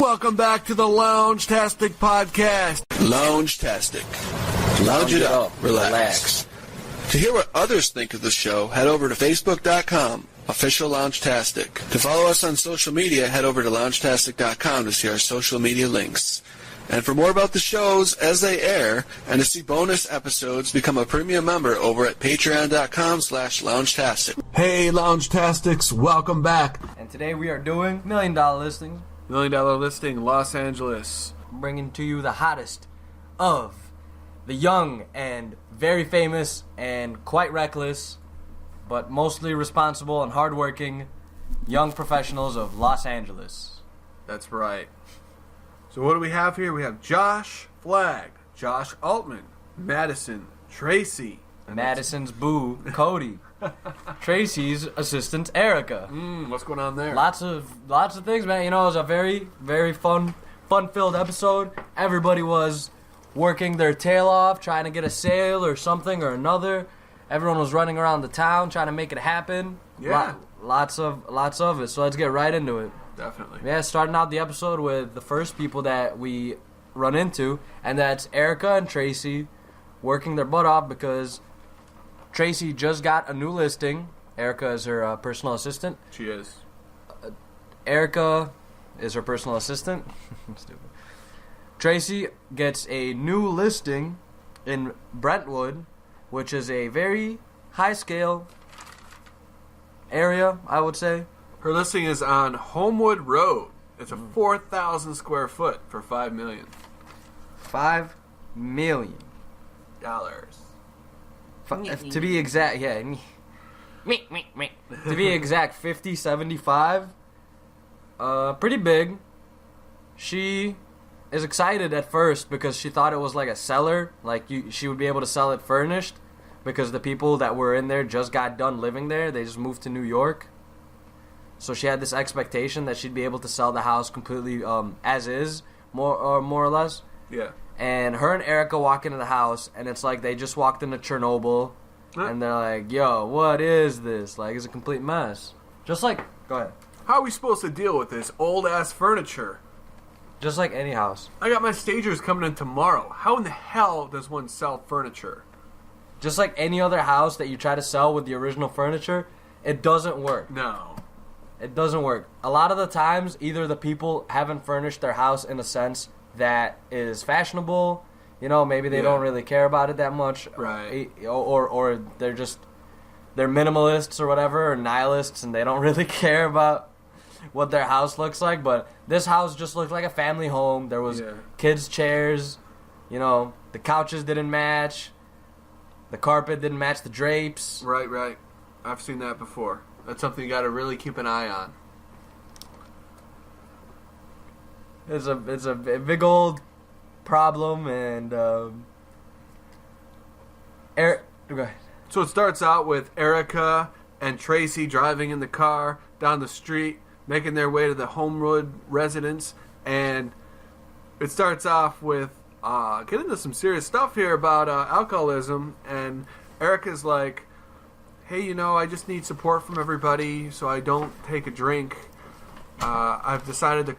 Welcome back to the Loungtastic podcast. Loungtastic. Lounge it up. Relax. To hear what others think of the show, head over to Facebook.com, official Loungtastic. To follow us on social media, head over to Loungtastic.com to see our social media links. And for more about the shows as they air, and to see bonus episodes, become a premium member over at patreon.com/Loungtastic. Hey, Loungtastics, welcome back. And today we are doing $1 Million Listing. $1 Million Listing, Los Angeles. Bringing to you the hottest of the young and very famous and quite reckless, but mostly responsible and hardworking young professionals of Los Angeles. That's right. So what do we have here? We have Josh Flagg, Josh Altman, Madison, Tracy. Madison's boo, Cody. Tracy's assistant, Erica. What's going on there? Lots of things, man. You know, it was a very, very fun-filled episode. Everybody was working their tail off, trying to get a sale or something or another. Everyone was running around the town trying to make it happen. Yeah. Lots of it. So let's get right into it. Definitely. Yeah, starting out the episode with the first people that we run into, and that's Erica and Tracy working their butt off because Tracy just got a new listing. Erica is her personal assistant. She is. Erica is her personal assistant. Stupid. Tracy gets a new listing in Brentwood, which is a very high-scale area, I would say. Her listing is on Homewood Road. It's a 4,000 square foot for $5 million. $5 million. To be exact, yeah. To be exact, 50, 75. Pretty big. She is excited at first because she thought it was like a cellar. Like she would be able to sell it furnished because the people that were in there just got done living there. They just moved to New York. So she had this expectation that she'd be able to sell the house completely as is, more or less. Yeah. And her and Erica walk into the house, and it's like they just walked into Chernobyl, and they're like, yo, what is this? Like, it's a complete mess. Just like, go ahead. How are we supposed to deal with this old-ass furniture? Just like any house. I got my stagers coming in tomorrow. How in the hell does one sell furniture? Just like any other house that you try to sell with the original furniture, it doesn't work. No. It doesn't work. A lot of the times, either the people haven't furnished their house in a sense that is fashionable, you know, maybe they don't really care about it that much, right? Or they're minimalists or whatever, or nihilists, and they don't really care about what their house looks like. But this house just looked like a family home. There was kids' chairs, you know, the couches didn't match, the carpet didn't match the drapes. Right. I've seen that before. That's something you got to really keep an eye on. It's a big old problem, and go ahead. So it starts out with Erica and Tracy driving in the car down the street, making their way to the Homewood residence, and it starts off with getting into some serious stuff here about alcoholism, and Erica's like, hey, you know, I just need support from everybody so I don't take a drink. I've decided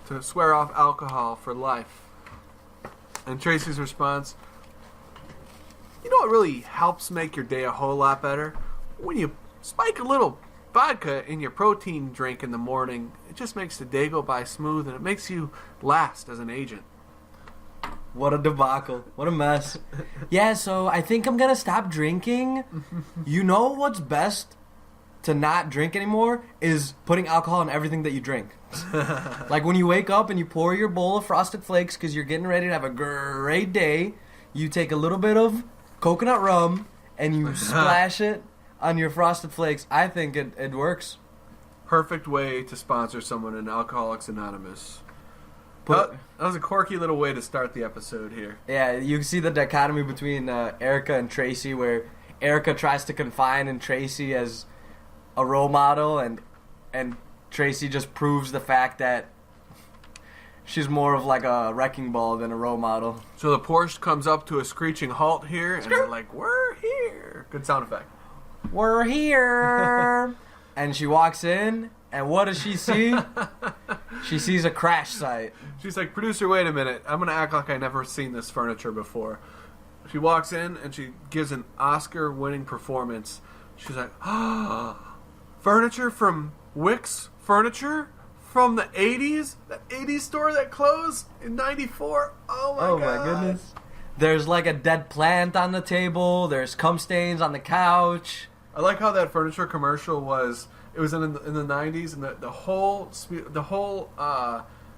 to swear off alcohol for life. And Tracy's response, you know what really helps make your day a whole lot better? When you spike a little vodka in your protein drink in the morning, it just makes the day go by smooth and it makes you last as an agent. What a debacle. What a mess. Yeah, so I think I'm going to stop drinking. You know what's best to not drink anymore is putting alcohol in everything that you drink. Like when you wake up and you pour your bowl of Frosted Flakes because you're getting ready to have a great day, you take a little bit of coconut rum and you splash it on your Frosted Flakes. I think it works. Perfect way to sponsor someone in Alcoholics Anonymous. That was a quirky little way to start the episode here. Yeah, you can see the dichotomy between Erica and Tracy, where Erica tries to confine in Tracy as a role model, and Tracy just proves the fact that she's more of like a wrecking ball than a role model. So the Porsche comes up to a screeching halt here, and they're like, we're here. Good sound effect. We're here. And she walks in, and what does she see? She sees a crash site. She's like, producer, wait a minute. I'm going to act like I never seen this furniture before. She walks in and she gives an Oscar-winning performance. She's like, furniture from Wix Furniture from the 80s? That 80s store that closed in 94? Oh my goodness. There's like a dead plant on the table. There's cum stains on the couch. I like how that furniture commercial was. It was in the 90s, and the whole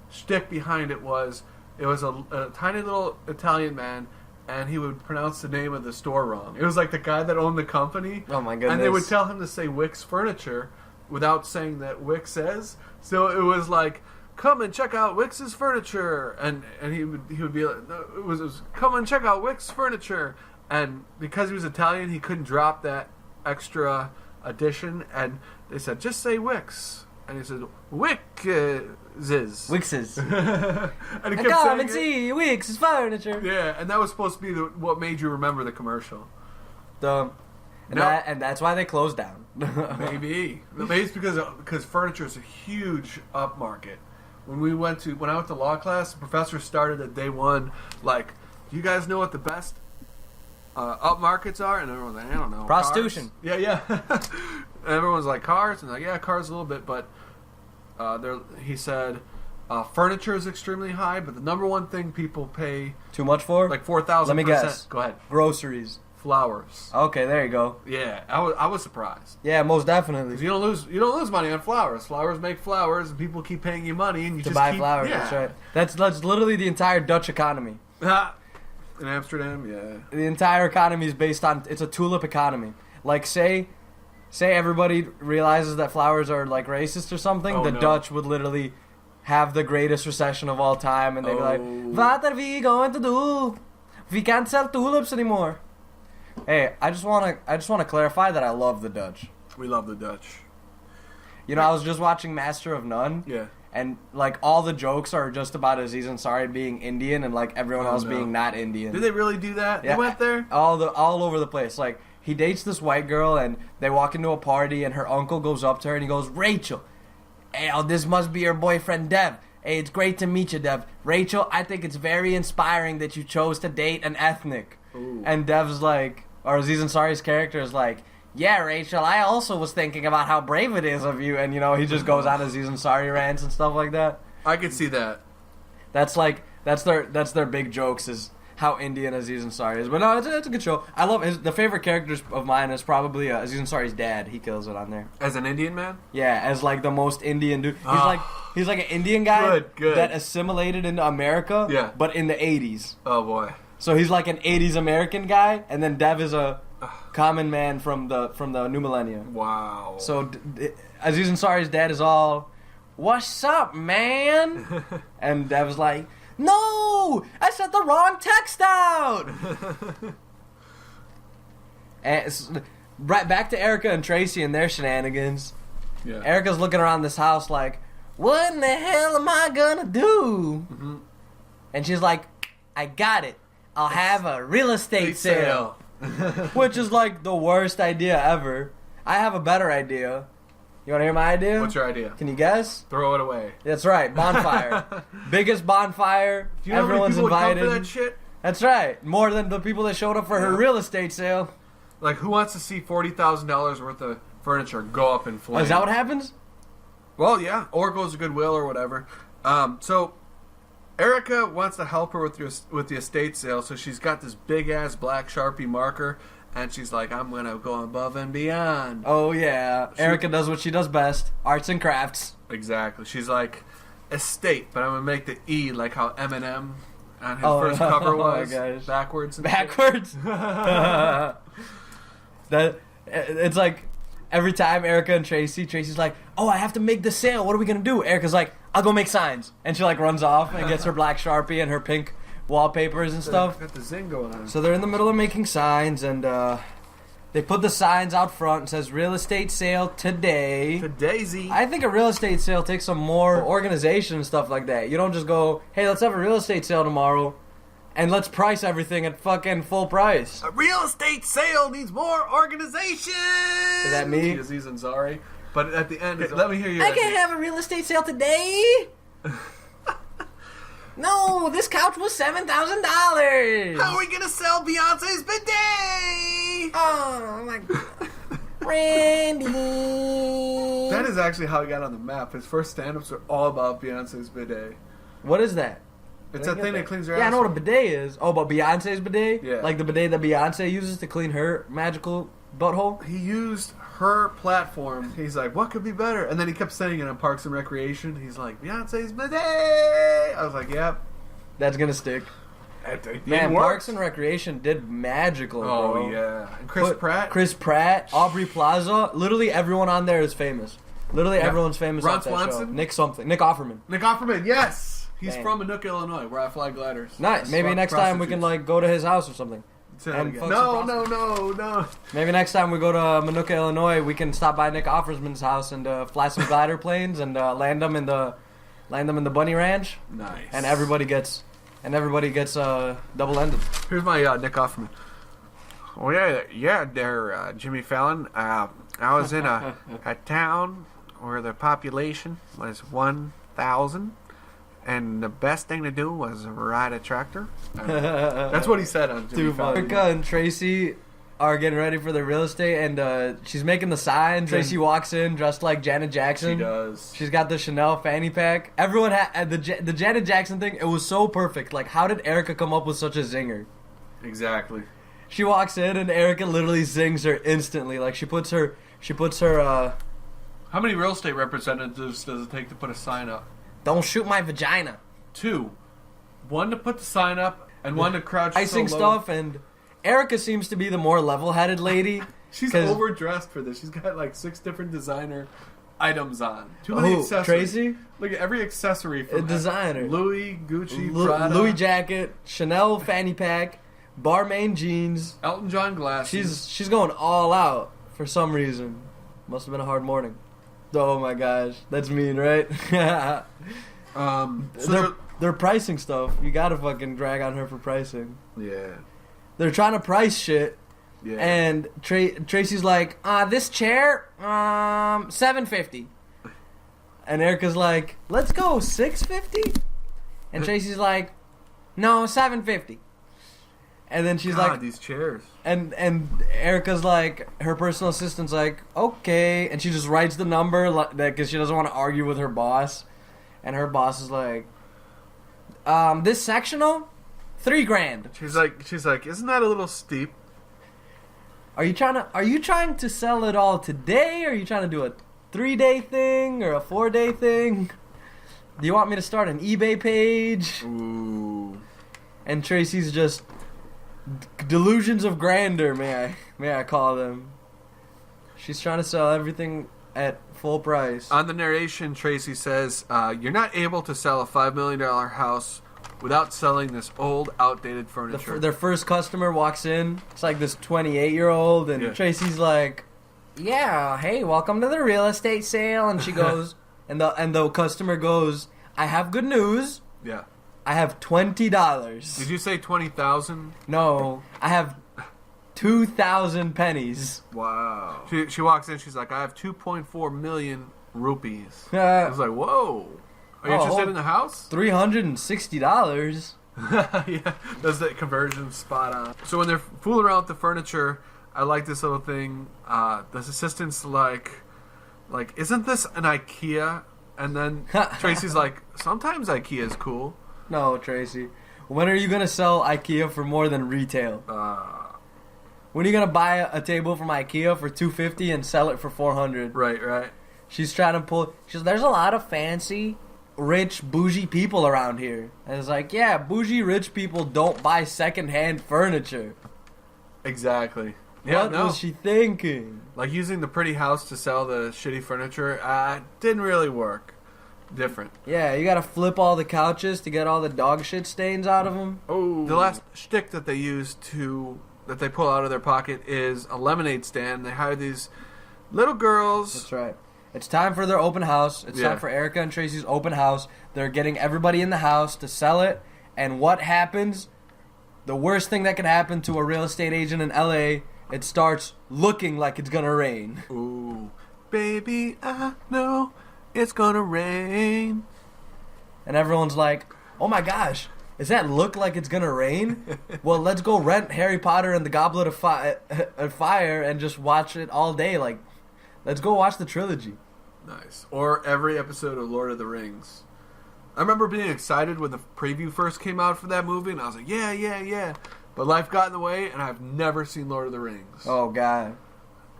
shtick behind it was a tiny little Italian man, and he would pronounce the name of the store wrong. It was like the guy that owned the company. Oh my goodness! And they would tell him to say Wix Furniture without saying that Wix says. So it was like, come and check out Wix's Furniture, and he would be like, no, it was come and check out Wix Furniture, and because he was Italian, he couldn't drop that extra addition, and they said, just say Wix. And he said, Wixes. Wixes. And he kept come saying and see Wix's Furniture. Yeah, and that was supposed to be what made you remember the commercial. And that's why they closed down. Maybe it's because furniture is a huge upmarket. When I went to law class, the professor started at day one, like, do you guys know what the best upmarkets are? And everyone's like, I don't know. Prostitution. Cars? Yeah. And everyone's like, cars? And like, yeah, cars a little bit, but he said furniture is extremely high, but the number one thing people pay too much for? Like 4,000%. Let me guess. Go ahead. Groceries. Flowers. Okay, there you go. Yeah, I was surprised. Yeah, most definitely. 'Cause you don't lose money on flowers. Flowers make flowers, and people keep paying you money, and you to just buy keep, flowers. Yeah. That's right. That's literally the entire Dutch economy. In Amsterdam, yeah. The entire economy is based on, it's a tulip economy. Like, say everybody realizes that flowers are like racist or something, the Dutch would literally have the greatest recession of all time, and they'd be like, "What are we going to do? We can't sell tulips anymore." Hey, I just want to clarify that I love the Dutch. We love the Dutch. You know, I was just watching Master of None. Yeah. And, like, all the jokes are just about Aziz Ansari being Indian and, like, everyone else being not Indian. Did they really do that? Yeah, they went there? All over the place. Like, he dates this white girl, and they walk into a party, and her uncle goes up to her, and he goes, "Rachel, hey, this must be your boyfriend, Dev. Hey, it's great to meet you, Dev. Rachel, I think it's very inspiring that you chose to date an ethnic." Ooh. And Dev's like, or Aziz Ansari's character is like, "Yeah, Rachel, I also was thinking about how brave it is of you," and, you know, he just goes on Aziz Ansari rants and stuff like that. I could see that. That's their big jokes, is how Indian Aziz Ansari is. But no, it's a good show. I love the favorite characters of mine is probably Aziz Ansari's dad. He kills it on there. As an Indian man? Yeah, as like the most Indian dude. He's like an Indian guy good. that assimilated into America, yeah, but in the 80s. Oh boy. So he's like an 80s American guy, and then Dev is a common man from the new millennium. Wow. So Aziz Ansari's dad is all, "What's up, man?" And Dev's like, "No, I sent the wrong text out." And right back to Erica and Tracy and their shenanigans. Yeah. Erica's looking around this house like, "What in the hell am I gonna do?" Mm-hmm. And she's like, "I got it. I'll have a real estate sale." Which is like the worst idea ever. I have a better idea. You want to hear my idea? What's your idea? Can you guess? Throw it away. That's right. Bonfire. Biggest bonfire. Do you know Everyone's how many people invited. Would come for that shit? That's right. More than the people that showed up for her real estate sale. Like, who wants to see $40,000 worth of furniture go up in flames? Oh, is that what happens? Well, yeah. Or goes to Goodwill or whatever. So Erica wants to help her with the estate sale, so she's got this big-ass black Sharpie marker, and she's like, "I'm going to go above and beyond." Oh, yeah. Erica does what she does best. Arts and crafts. Exactly. She's like, estate, but I'm going to make the E like how Eminem on his first cover was. Oh, my gosh. Backwards. Backwards? It's like, every time Erica and Tracy's like, "Oh, I have to make the sale. What are we going to do?" Erica's like, "I'll go make signs." And she like runs off and gets her black Sharpie and her pink wallpapers and stuff. Got the zing going on. So they're in the middle of making signs, and they put the signs out front and says real estate sale today. Daisy. I think a real estate sale takes some more organization and stuff like that. You don't just go, "Hey, let's have a real estate sale tomorrow and let's price everything at fucking full price." A real estate sale needs more organization. Is that me? Aziz Ansari. But at the end, let me hear you. I can't have a real estate sale today. No, this couch was $7,000. How are we gonna sell Beyonce's bidet? Oh my God. Randy. That is actually how he got on the map. His first stand-ups are all about Beyonce's bidet. What is that? It's that thing that cleans your ass. Yeah, I know what a bidet is. Oh, but Beyonce's bidet? Yeah. Like the bidet that Beyonce uses to clean her magical butthole? He used her platform. He's like, what could be better? And then he kept saying it on Parks and Recreation. He's like, Beyonce's bidet. I was like, yep. That's gonna stick. It Man, works. Parks and Recreation did magical, Oh, bro. yeah. And Chris Pratt. Chris Pratt, Aubrey Plaza. Literally everyone on there is famous. Literally everyone's famous Ron on that show. Swanson? Nick something. Nick Offerman. Nick Offerman, yes. He's Dang. from Anoka, Illinois, where I fly gliders. Nice. Maybe Fuck next time we can prostitutes. go to his house or something. Say that and again. fuck No, some no. Maybe next time we go to Manuka, Illinois, we can stop by Nick Offerman's house and fly some glider planes and land them in the Bunny Ranch. Nice. And everybody gets double-ended. Here's my Nick Offerman. Oh yeah, there, Jimmy Fallon. I was in a town where the population was 1,000, and the best thing to do was ride a tractor. That's what he said on Jimmy Fallon. Erica and Tracy are getting ready for their real estate, and she's making the sign. Tracy walks in dressed like Janet Jackson. She does. She's got the Chanel fanny pack. Everyone had the Janet Jackson thing. It was so perfect. Like, how did Erica come up with such a zinger? Exactly. She walks in and Erica literally zings her instantly. Like she puts her. How many real estate representatives does it take to put a sign up? Don't shoot my vagina. 2. 1 to put the sign up, and 1 to crouch Icing so low. stuff, and Erica seems to be the more level-headed lady. She's 'cause- overdressed for this. She's got like 6 different designer items on. Too many Who, accessories. Tracy? Look at every accessory A from designer. Louis, Gucci, Prada, Louis jacket, Chanel fanny pack, Balmain jeans. Elton John glasses. She's going all out for some reason. Must have been a hard morning. Oh my gosh, that's mean, right? So they're pricing stuff. You gotta fucking drag on her for pricing. yeah, They're trying to price shit, yeah. and Tracy's like, this chair, $750, and Erica's like, let's go $650, and Tracy's like, no, $750, and then she's God, like, these chairs. and Erica's like, her personal assistant's like, okay, and she just writes the number because she doesn't want to argue with her boss, and her boss is like, this sectional, $3,000. She's like, isn't that a little steep? Are you trying to sell it all today, or are you trying to do a 3-day thing or a 4-day thing? Do you want me to start an eBay page? Ooh. And Tracy's just delusions of grandeur, may I call them. She's trying to sell everything at full price. On the narration, Tracy says, "You're not able to sell a $5 million house without selling this old, outdated furniture." Their first customer walks in. It's like this 28-year-old, and Yeah. Tracy's like, "Yeah, hey, welcome to the real estate sale." And she goes, and the customer goes, "I have good news. Yeah. I have $20. Did you say 20,000? No, I have 2,000 pennies." Wow. She walks in. She's like, "I have 2.4 million rupees." I was like, "Whoa! Are you interested in the house?" $360. Yeah, does the conversion spot on. So when they're fooling around with the furniture, I like this little thing. The assistant's like, isn't this an IKEA? And then Tracy's like, sometimes IKEA is cool. No, Tracy. When are you gonna sell IKEA for more than retail? When are you gonna buy a table from IKEA for $250 and sell it for $400? Right. She's trying to pull. There's a lot of fancy, rich, bougie people around here. And it's like, yeah, bougie, rich people don't buy secondhand furniture. Exactly. Yeah, What was she thinking? Like using the pretty house to sell the shitty furniture, didn't really work. Different. Yeah, you gotta flip all the couches to get all the dog shit stains out of them. Oh. The last shtick that they use that they pull out of their pocket is a lemonade stand. They hire these little girls. That's right. It's time for their open house. It's time for Erica and Tracy's open house. They're getting everybody in the house to sell it. And what happens? The worst thing that can happen to a real estate agent in LA, it starts looking like it's gonna rain. Ooh. Baby, I know it's gonna rain. and everyone's like, oh my gosh, does that look like it's gonna rain? Well, let's go rent Harry Potter and the Goblet of Fire and just watch it all day. Like, let's go watch the trilogy. Nice. Or every episode of Lord of the Rings. I remember being excited when the preview first came out for that movie, and I was like, yeah. But life got in the way, and I've never seen Lord of the Rings. Oh, God.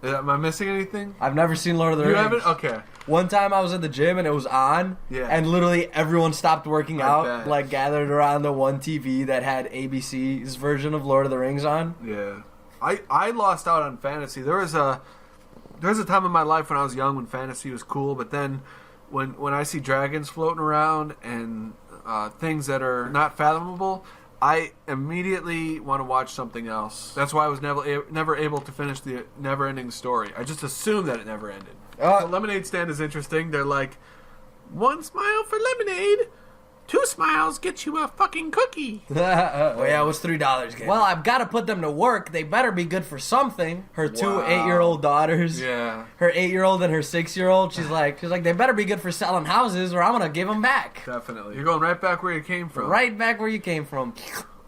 Am I missing anything? I've never seen Lord of the Rings. You haven't? Okay. One time I was at the gym, and it was on, and literally everyone stopped working out, like gathered around the one TV that had ABC's version of Lord of the Rings on. Yeah. I lost out on fantasy. There was a time in my life when I was young when fantasy was cool, but then when I see dragons floating around and things that are not fathomable, I immediately want to watch something else. That's why I was never able to finish the never-ending story. I just assumed that it never ended. The lemonade stand is interesting. They're like, 1 smile for lemonade, 2 smiles get you a fucking cookie. Oh yeah, it was $3. Well, I've got to put them to work. They better be good for something. Her 2 8-year-old daughters. Yeah. Her 8-year-old and her 6-year-old. She's like, they better be good for selling houses, or I'm gonna give them back. Definitely. You're going right back where you came from. Right back where you came from.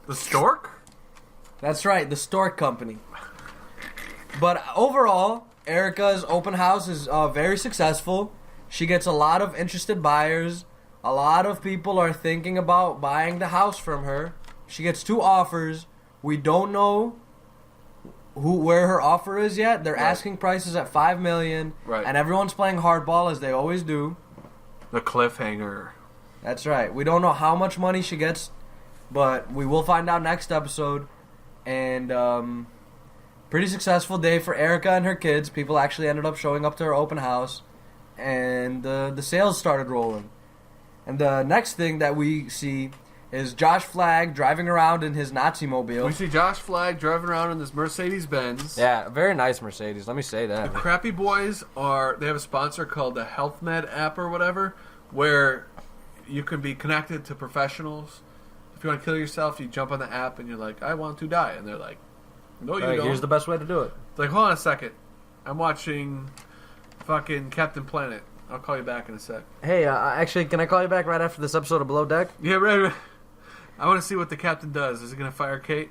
The stork? That's right, the Stork Company. But overall, Erica's open house is very successful. She gets a lot of interested buyers. A lot of people are thinking about buying the house from her. She gets 2 offers. We don't know where her offer is yet. They're asking prices at $5 million. Right. And everyone's playing hardball as they always do. The cliffhanger. That's right. We don't know how much money she gets, but we will find out next episode. And pretty successful day for Erica and her kids. People actually ended up showing up to her open house, and the sales started rolling. And the next thing that we see is Josh Flagg driving around in his Nazi mobile. We see Josh Flagg driving around in this Mercedes-Benz. Yeah, very nice Mercedes, let me say that. The Crappy Boys they have a sponsor called the Health Med app or whatever, where you can be connected to professionals. If you want to kill yourself, you jump on the app and you're like, I want to die. And they're like, no, you don't. Here's the best way to do it. It's like, hold on a second. I'm watching fucking Captain Planet. I'll call you back in a sec. Hey, actually, can I call you back right after this episode of Below Deck? Yeah, right. I want to see what the captain does. Is he going to fire Kate?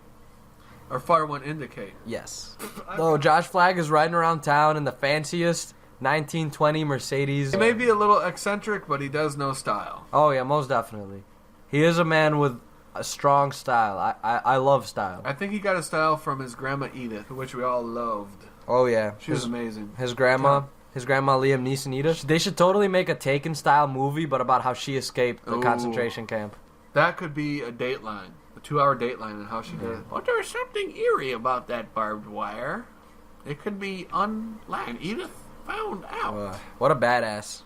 Or fire one into Kate? Yes. So Josh Flagg is riding around town in the fanciest 1920 Mercedes. He may be a little eccentric, but he does know style. Oh, yeah, most definitely. He is a man with a strong style. I love style. I think he got his style from his grandma Edith, which we all loved. Oh, yeah. She was amazing. His grandma Liam Neeson. They should totally make a Taken-style movie, but about how she escaped the concentration camp. That could be a Dateline. A 2-hour Dateline on how she did it. But there's something eerie about that barbed wire. It could be unlined. Edith found out. What a badass.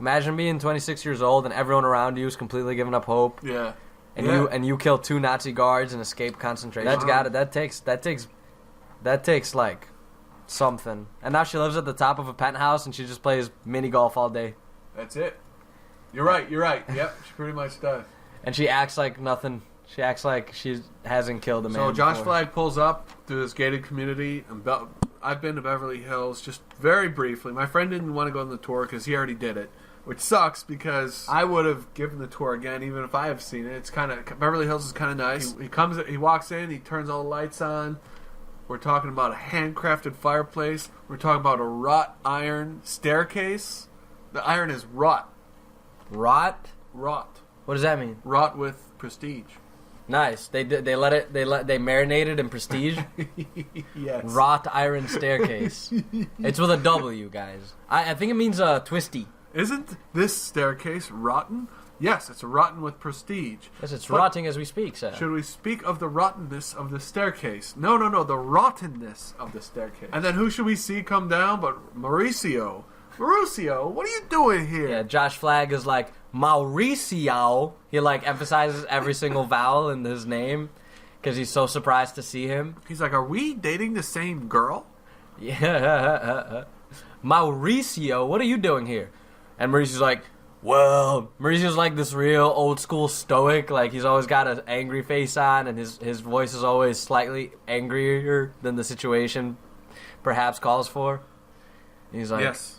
Imagine being 26 years old and everyone around you is completely giving up hope. Yeah. And you kill 2 Nazi guards and escape concentration. That's got it. That takes like something. And now she lives at the top of a penthouse and she just plays mini golf all day. That's it. You're right. Yep, she pretty much does. And she acts like nothing. She acts like she hasn't killed a man. So Josh before. Flagg pulls up through this gated community. And I've been to Beverly Hills just very briefly. My friend didn't want to go on the tour because he already did it, which sucks because I would have given the tour again even if I have seen it. It's kind of Beverly Hills is kind of nice. He walks in, he turns all the lights on. We're talking about a handcrafted fireplace. We're talking about a wrought iron staircase. The iron is wrought. Rot? Wrought. What does that mean? Wrought with prestige. Nice. They marinated in prestige. Yes. Wrought iron staircase. It's with a W, guys. I think it means twisty. Isn't this staircase rotten? Yes, it's rotten with prestige. Yes, it's rotting as we speak, sir. Should we speak of the rottenness of the staircase? No, the rottenness of the staircase. And then who should we see come down but Mauricio? Mauricio, what are you doing here? Yeah, Josh Flagg is like, Mauricio. He like emphasizes every single vowel in his name because he's so surprised to see him. He's like, are we dating the same girl? Yeah. Mauricio, what are you doing here? And Mauricio's like, well, Mauricio's like this real old school stoic. Like he's always got an angry face on and his voice is always slightly angrier than the situation perhaps calls for. And he's like, yes.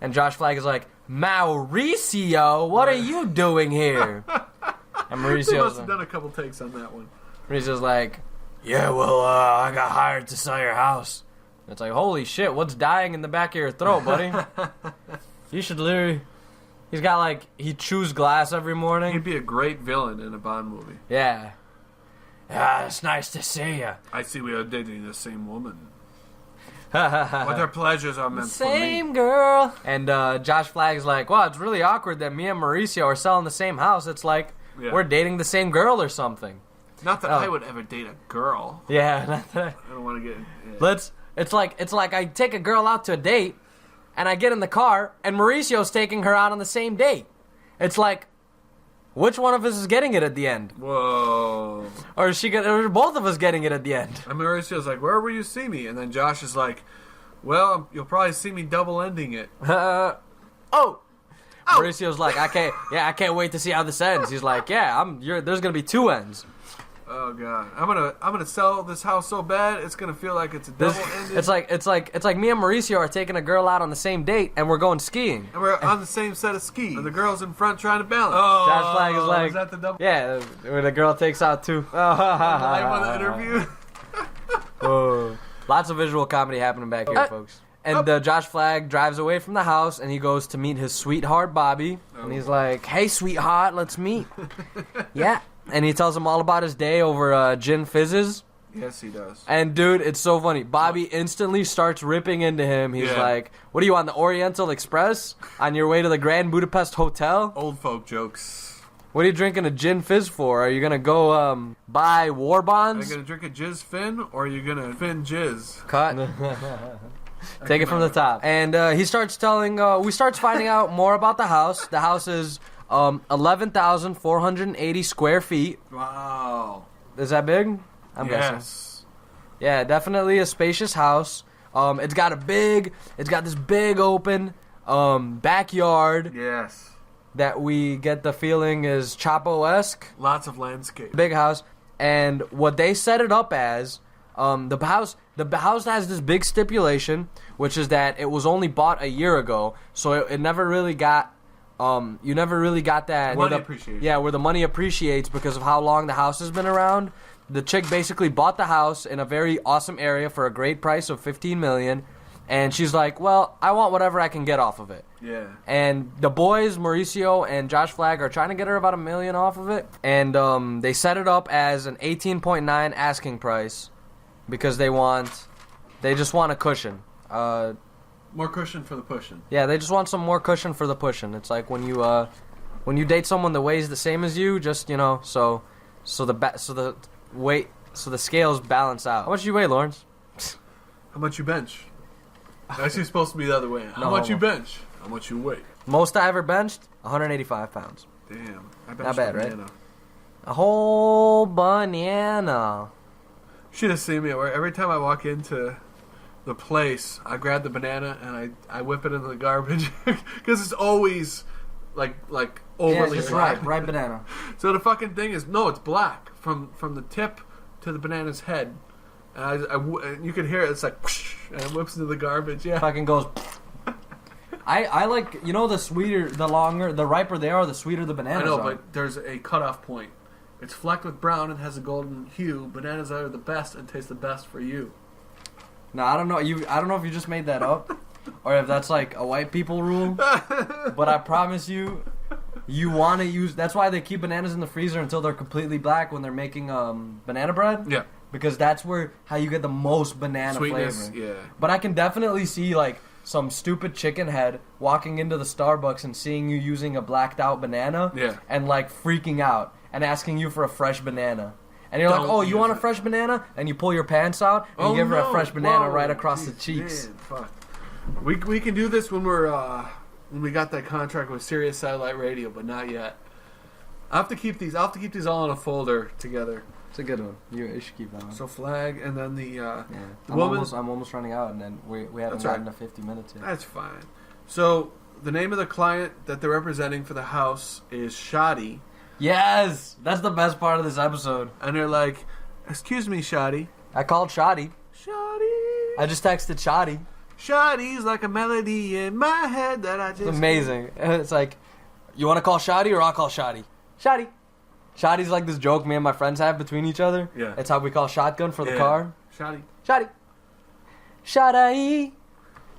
And Josh Flagg is like, Mauricio, what are you doing here? And They Mauricio's must have done a couple takes on that one. Mauricio's like, yeah, well, I got hired to sell your house. And it's like, holy shit, what's dying in the back of your throat, buddy? You should literally... He's got, like, he chews glass every morning. He'd be a great villain in a Bond movie. Yeah. Ah, it's nice to see you. I see we are dating the same woman. What our pleasures are meant for me. Same girl. And Josh Flagg's like, well, it's really awkward that me and Mauricio are selling the same house. It's like we're dating the same girl or something. Not that I would ever date a girl. Yeah. Not that I don't want to get... It's like I take a girl out to a date, and I get in the car, and Mauricio's taking her out on the same date. It's like, which one of us is getting it at the end? Whoa. Or or both of us getting it at the end? And Mauricio's like, where will you see me? And then Josh is like, well, you'll probably see me double ending it. Mauricio's like, I can't wait to see how this ends. He's like, there's gonna be two ends. Oh god, I'm gonna sell this house so bad it's gonna feel like it's a double ended. It's like me and Mauricio are taking a girl out on the same date, and we're going skiing. And we're on the same set of skis. And the girl's in front trying to balance. Josh Flagg is like, is that the double? Yeah, when the girl takes out two. Live on the interview. Lots of visual comedy happening back here, folks. And Josh Flagg drives away from the house, and he goes to meet his sweetheart, Bobby. And he's like, hey, sweetheart, let's meet. Yeah. And he tells him all about his day over gin fizzes. Yes, he does. And, dude, it's so funny. Bobby instantly starts ripping into him. He's like, what are you, on the Oriental Express? On your way to the Grand Budapest Hotel? Old folk jokes. What are you drinking a gin fizz for? Are you going to go buy war bonds? Are you going to drink a jizz fin, or are you going to fin jizz? Cut. Take it from the top. And he starts we starts finding out more about the house. The house is 11,480 square feet. Wow. Is that big? I'm guessing. Yeah, definitely a spacious house. It's got this big open backyard. Yes. That we get the feeling is Chapo-esque. Lots of landscape. Big house. And what they set it up as, the house has this big stipulation, which is that it was only bought a year ago, so it never really got, you never really got that. Money appreciation. Yeah, where the money appreciates because of how long the house has been around. The chick basically bought the house in a very awesome area for a great price of $15 million, and she's like, well, I want whatever I can get off of it. Yeah. And the boys, Mauricio and Josh Flagg, are trying to get her about $1 million off of it, and they set it up as an 18.9 asking price because they just want a cushion. More cushion for the pushing. Yeah, they just want some more cushion for the pushing. It's like when you date someone that weighs the same as you, just so the scales balance out. How much do you weigh, Lawrence? How much you bench? Actually, supposed to be the other way. How much you bench? How much you weigh? Most I ever benched, 185 pounds. Damn, I benched Not bad, a banana. right? A whole banana. Should have seen me. Every time I walk into the place, I grab the banana and I whip it into the garbage because it's always like overly ripe banana. So the fucking thing is it's black from the tip to the banana's head, and you can hear it. It's like whoosh, and it whips into the garbage. Yeah, fucking goes. I like the sweeter, the riper they are, the sweeter the bananas I know, are. but there's a cutoff point. It's flecked with brown and has a golden hue. Bananas are the best and taste the best for you. No, I don't know. I don't know if you just made that up, or if that's like a white people rule. But I promise you want to use. That's why they keep bananas in the freezer until they're completely black when they're making banana bread. Yeah, because that's how you get the most banana sweetness, flavor. Yeah, but I can definitely see like some stupid chicken head walking into the Starbucks and seeing you using a blacked out banana. Yeah, and like freaking out and asking you for a fresh banana. And you're like, oh, you want a fresh banana? And you pull your pants out and you give her a fresh banana right across the cheeks. Man, fuck. We can do this when when we got that contract with Sirius Satellite Radio, but not yet. I'll have to keep these all in a folder together. It's a good one. You should keep that one. So Flag, and then the I'm almost running out, and then we haven't gotten to 50 minutes yet. That's fine. So the name of the client that they're representing for the house is Shoddy. Yes! That's the best part of this episode. And they're like, excuse me, Shoddy. I called Shoddy. Shoddy. I just texted Shoddy. Shawty's like a melody in my head that I just... It's amazing. And it's like, you want to call Shawty or I'll call Shawty? Shawty. Shawty's like this joke me and my friends have between each other. Yeah. It's how we call shotgun for the car. Shawty. Shawty. Shawty.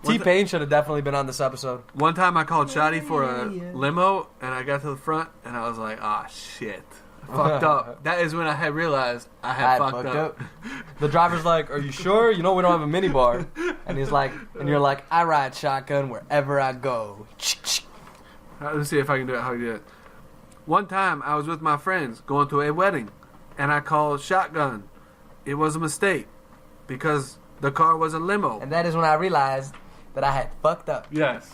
T-Pain should have definitely been on this episode. One time I called Shawty for a limo, and I got to the front, and I was like, ah, shit. I fucked up. That is when I had realized I had fucked up. The driver's like, are you sure? You know we don't have a minibar. And he's like, and you're like, I ride shotgun wherever I go. Let's see if I can do it. How you do it? One time I was with my friends going to a wedding, and I called shotgun. It was a mistake because the car was a limo. And that is when I realized that I had fucked up. Yes.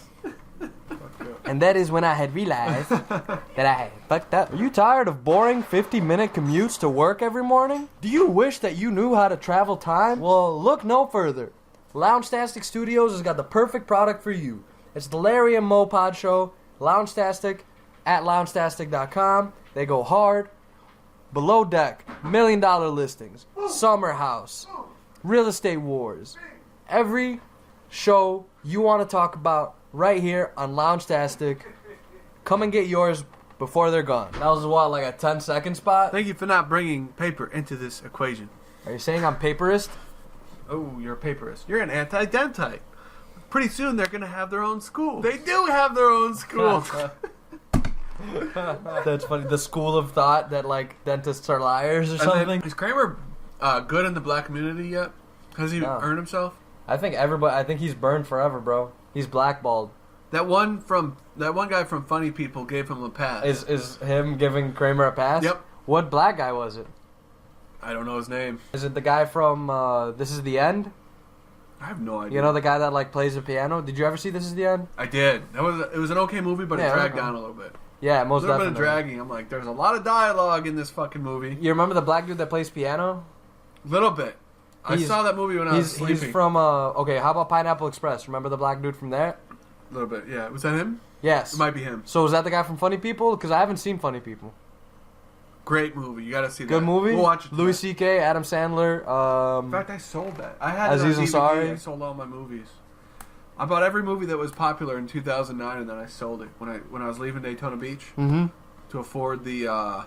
And that is when I had realized that I had fucked up. Are you tired of boring 50-minute commutes to work every morning? Do you wish that you knew how to travel time? Well, look no further. Loungtastic Studios has got the perfect product for you. It's the Larry and Mopod Show. Loungtastic at loungtastic.com. They go hard. Below Deck, $1 million listings, Summer House, Real Estate Wars. Every show you want to talk about right here on Loungtastic. Come and get yours before they're gone. That was what, like a 10-second spot? Thank you for not bringing paper into this equation. Are you saying I'm paperist? Oh, you're a paperist. You're an anti-dentite. Pretty soon they're going to have their own school. They do have their own school. That's funny. The school of thought that like dentists are liars or something. Is Kramer good in the black community yet? Has he earned himself? I think he's burned forever, bro. He's blackballed. That one guy from Funny People gave him a pass. Is him giving Kramer a pass? Yep. What black guy was it? I don't know his name. Is it the guy from This Is the End? I have no idea. You know the guy that like plays the piano? Did you ever see This Is the End? I did. It was an okay movie, but it dragged down a little bit. Yeah, most a little definitely. bit of dragging. I'm like, there's a lot of dialogue in this fucking movie. You remember the black dude that plays piano? Little bit. I saw that movie when I was sleeping. He's from okay. How about Pineapple Express? Remember the black dude from there? A little bit, yeah. Was that him? Yes. It might be him. So was that the guy from Funny People? Because I haven't seen Funny People. Great movie. You got to see that. Good movie. We'll watch it. Louis C.K., Adam Sandler. In fact, I sold that. I had Aziz it on DVD. Ansari. I sold all my movies. I bought every movie that was popular in 2009, and then I sold it when I was leaving Daytona Beach to afford the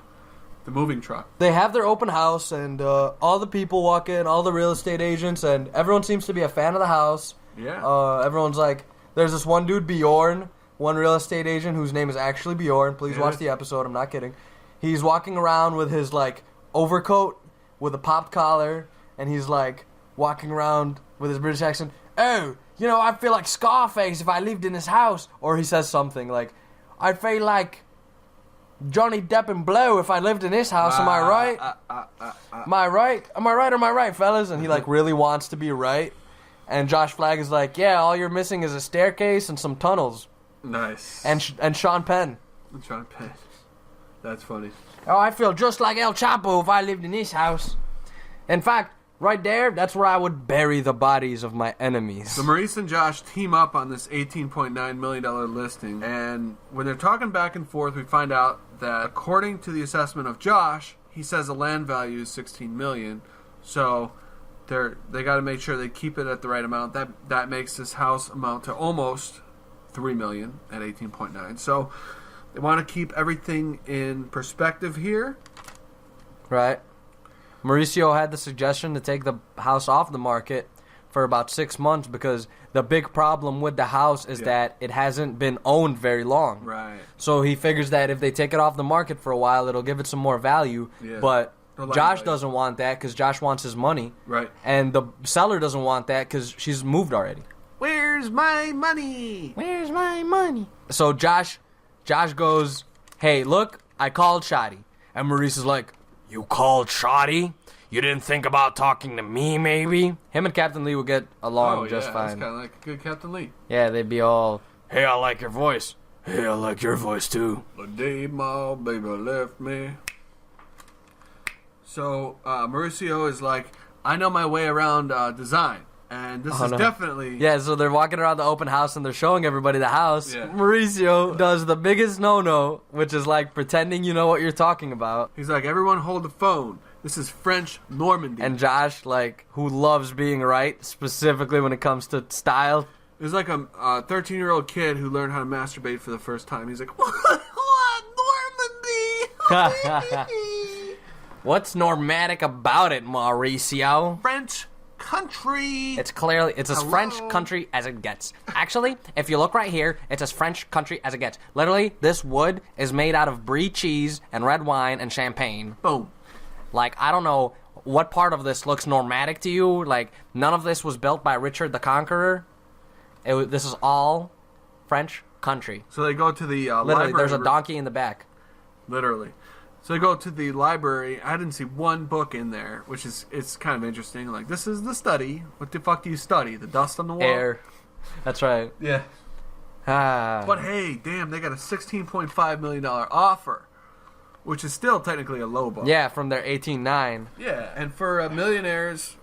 moving truck. They have their open house, and all the people walk in, all the real estate agents, and everyone seems to be a fan of the house. Yeah. Everyone's like, there's this one dude, Bjorn, one real estate agent whose name is actually Bjorn. Please watch the episode. I'm not kidding. He's walking around with his like overcoat with a popped collar, and he's like walking around with his British accent. Oh, you know, I feel like Scarface if I lived in this house. Or he says something like, I'd feel like Johnny Depp and Blow if I lived in this house. Am I right? Am I right? Am I right or am I right, fellas? And he like really wants to be right. And Josh Flagg is like, yeah, all you're missing is a staircase and some tunnels. Nice. And Sean Penn. Sean Penn. That's funny. Oh, I feel just like El Chapo if I lived in this house. In fact, right there, that's where I would bury the bodies of my enemies. So Maurice and Josh team up on this $18.9 million listing. And when they're talking back and forth, we find out that according to the assessment of Josh, he says the land value is $16 million. So they got to make sure they keep it at the right amount. That makes this house amount to almost $3 million at 18.9. So they want to keep everything in perspective here. Right. Mauricio had the suggestion to take the house off the market for about 6 months because the big problem with the house is that it hasn't been owned very long. Right. So he figures that if they take it off the market for a while, it'll give it some more value. Yeah. But Josh doesn't want that because Josh wants his money. Right. And the seller doesn't want that because she's moved already. Where's my money? Where's my money? So Josh goes, hey, look, I called Shotty. And Maurice is like, you called Shotty? You didn't think about talking to me, maybe? Him and Captain Lee would get along just fine. That's kind of like a good Captain Lee. Yeah, they'd be all, hey, I like your voice. Hey, I like your voice, too. The day my baby left me. So, Mauricio is like, I know my way around design. And this is definitely... Yeah, so they're walking around the open house and they're showing everybody the house. Yeah. Mauricio does the biggest no-no, which is like pretending you know what you're talking about. He's like, everyone hold the phone. This is French Normandy. And Josh, like, who loves being right, specifically when it comes to style. It's like a 13-year-old kid who learned how to masturbate for the first time. He's like, what? Normandy? What's normatic about it, Mauricio? French country. It's as French country as it gets. Actually, if you look right here, it's as French country as it gets. Literally, this wood is made out of brie cheese and red wine and champagne. Boom. Like, I don't know what part of this looks normatic to you. Like, none of this was built by Richard the Conqueror. This is all French country. So they go to the Literally, library. there's a donkey in the back. Literally. So they go to the library. I didn't see one book in there, which it's kind of interesting. Like, this is the study. What the fuck do you study? The dust on the wall? Air. That's right. Yeah. But hey, damn, they got a $16.5 million offer, which is still technically a low book. Yeah, from their 18.9. Yeah, and for millionaires,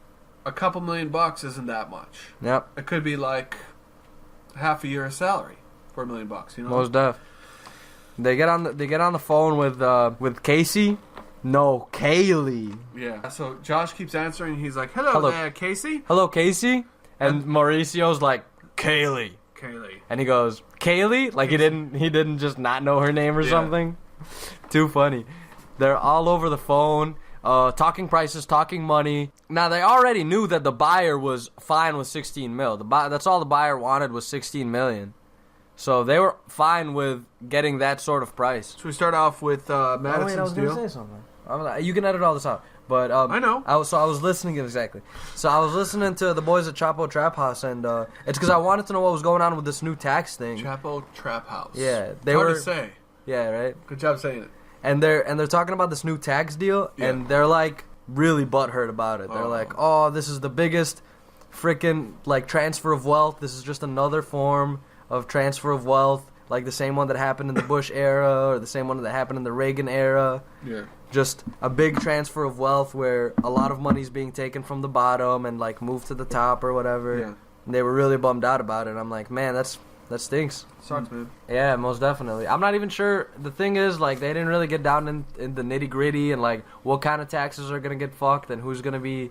a couple $1,000,000 isn't that much. Yep. It could be like half a year's salary for $1,000,000. You know, Most def. They get on the phone with Casey. No, Kaylee. Yeah. So Josh keeps answering. He's like, "Hello there, Casey." Hello, Casey. And Mauricio's like, Kaylee. Kaylee. And he goes, Kaylee? Like he didn't just not know her name or something. Too funny. They're all over the phone, talking prices, talking money. Now they already knew that the buyer was fine with 16 mil. That's all the buyer wanted was 16 million. So they were fine with getting that sort of price. So we start off with Madison's I was deal. going to say something. You can edit all this out. But I know. I was listening exactly. So I was listening to the boys at Chapo Trap House, and it's because I wanted to know what was going on with this new tax thing. Chapo Trap House. Yeah, Hard to say. Yeah, right. Good job saying it. And they're talking about this new tax deal, and they're like really butthurt about it. They're like, "Oh, this is the biggest freaking like transfer of wealth. This is just another form of transfer of wealth, like the same one that happened in the Bush era or the same one that happened in the Reagan era. Yeah. Just a big transfer of wealth where a lot of money's being taken from the bottom and like moved to the top or whatever." Yeah. And they were really bummed out about it. I'm like, man, that stinks. Sucks, man. Yeah, most definitely. I'm not even sure. The thing is, like, they didn't really get down in the nitty gritty and like what kind of taxes are gonna get fucked and who's gonna be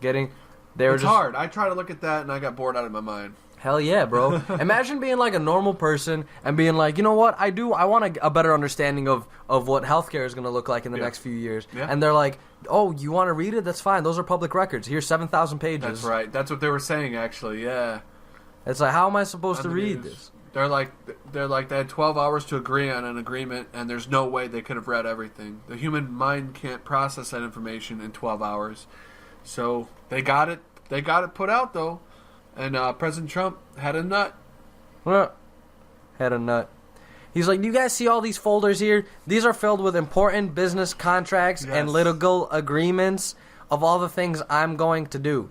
getting. It's hard. I try to look at that and I got bored out of my mind. Hell yeah, bro. Imagine being like a normal person and being like, you know what, I want a better understanding of what healthcare is going to look like in the next few years. Yeah. And they're like, oh, you want to read it? That's fine. Those are public records. Here's 7,000 pages. That's right. That's what they were saying, actually, yeah. It's like, how am I supposed to read this? They're like they had 12 hours to agree on an agreement, and there's no way they could have read everything. The human mind can't process that information in 12 hours. So they got it put out, though. And President Trump had a nut. What? Had a nut. He's like, do you guys see all these folders here? These are filled with important business contracts and legal agreements of all the things I'm going to do.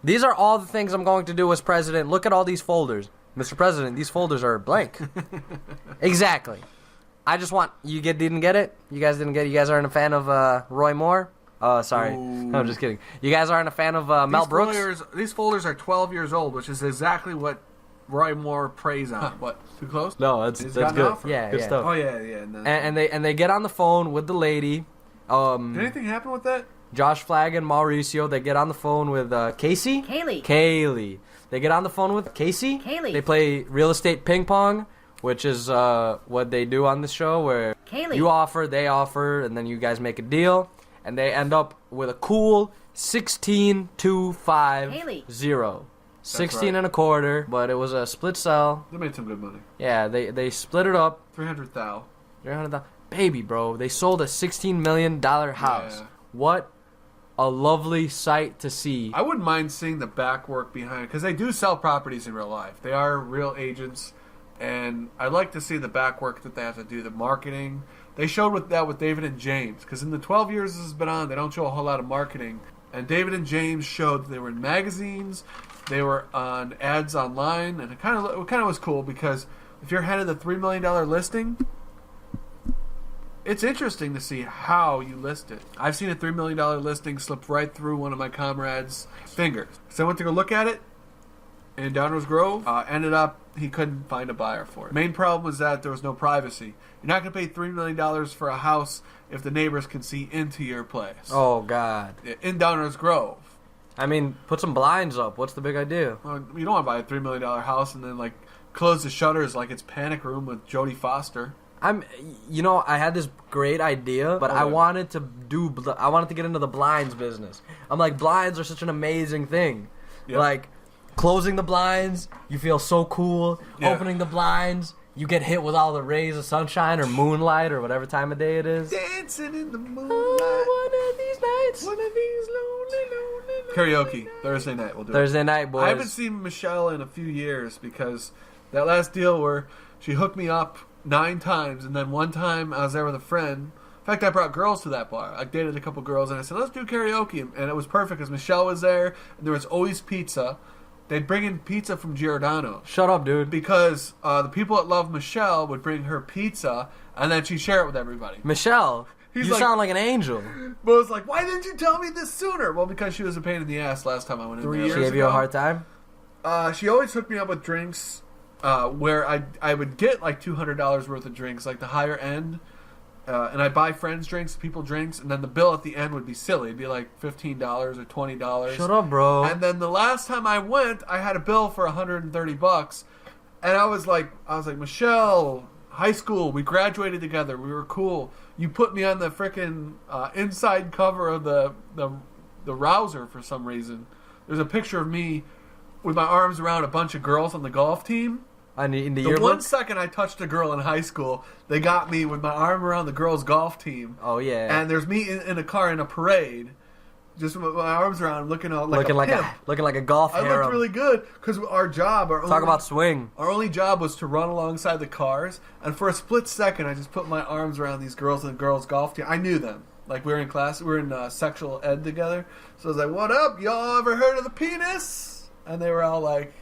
These are all the things I'm going to do as president. Look at all these folders. Mr. President, these folders are blank. Exactly. I just want... didn't get it? You guys didn't get it? You guys aren't a fan of Roy Moore? Oh, sorry. No, I'm just kidding. You guys aren't a fan of Mel Brooks? These folders are 12 years old, which is exactly what Roy Moore preys on. What? Too close? No, that's good. Yeah, good stuff. Oh, yeah. No. And they get on the phone with the lady. Did anything happen with that? Josh Flagg and Mauricio, they get on the phone with Casey? Kaylee. They get on the phone with Casey? They play real estate ping pong, which is what they do on the show, where you offer, they offer, and then you guys make a deal. And they end up with a cool 16,250. 16 and a quarter, but it was a split sell. They made some good money. Yeah, they split it up. 300,000. 300,000. Baby, bro, they sold a $16 million house. Yeah. What a lovely sight to see. I wouldn't mind seeing the back work behind it, because they do sell properties in real life. They are real agents, and I'd like to see the back work that they have to do, the marketing. They showed with David and James, because in the 12 years this has been on, they don't show a whole lot of marketing. And David and James showed that they were in magazines, they were on ads online, and it kind of was cool, because if you're head of the $3 million listing, it's interesting to see how you list it. I've seen a $3 million listing slip right through one of my comrades' fingers. So I went to go look at it in Downers Grove. Ended up, he couldn't find a buyer for it. Main problem was that there was no privacy. You're not going to pay $3 million for a house if the neighbors can see into your place. Oh, God. In Downers Grove. I mean, put some blinds up. What's the big idea? Well, you don't want to buy a $3 million house and then, like, close the shutters like it's Panic Room with Jodie Foster. I had this great idea, but I wanted to get into the blinds business. I'm like, blinds are such an amazing thing. Yep. Like, closing the blinds, you feel so cool. Yeah. Opening the blinds, you get hit with all the rays of sunshine or moonlight or whatever time of day it is. Dancing in the moonlight. Oh, one of these nights. One of these lonely karaoke. Thursday night, we'll do Thursday night, boys. I haven't seen Michelle in a few years because that last deal where she hooked me up 9 times, and then one time I was there with a friend. In fact, I brought girls to that bar. I dated a couple girls, and I said, let's do karaoke. And it was perfect because Michelle was there, and there was always pizza. They'd bring in pizza from Giordano's. Shut up, dude. Because the people that love Michelle would bring her pizza, and then she'd share it with everybody. Michelle, you sound like an angel. But it's like, why didn't you tell me this sooner? Well, because she was a pain in the ass last time I went in there. 3 years ago. She gave you a hard time? She always hooked me up with drinks where I would get like $200 worth of drinks, like the higher end. And I'd buy friends drinks, people drinks, and then the bill at the end would be silly. It'd be like $15 or $20. Shut up, bro. And then the last time I went, I had a bill for $130. And I was like, Michelle, high school, we graduated together, we were cool. You put me on the frickin' inside cover of the Rouser for some reason. There's a picture of me with my arms around a bunch of girls on the golf team. In the yearbook? yearbook? 1 second I touched a girl in high school, they got me with my arm around the girls' golf team. Oh, yeah. And there's me in a car in a parade, just with my arms around, looking like a golf harem. I looked really good because our job, about swing. Our only job was to run alongside the cars, and for a split second, I just put my arms around these girls in the girls' golf team. I knew them. Like, we were in class, we were in sexual ed together. So I was like, "What up? Y'all ever heard of the penis?" And they were all like,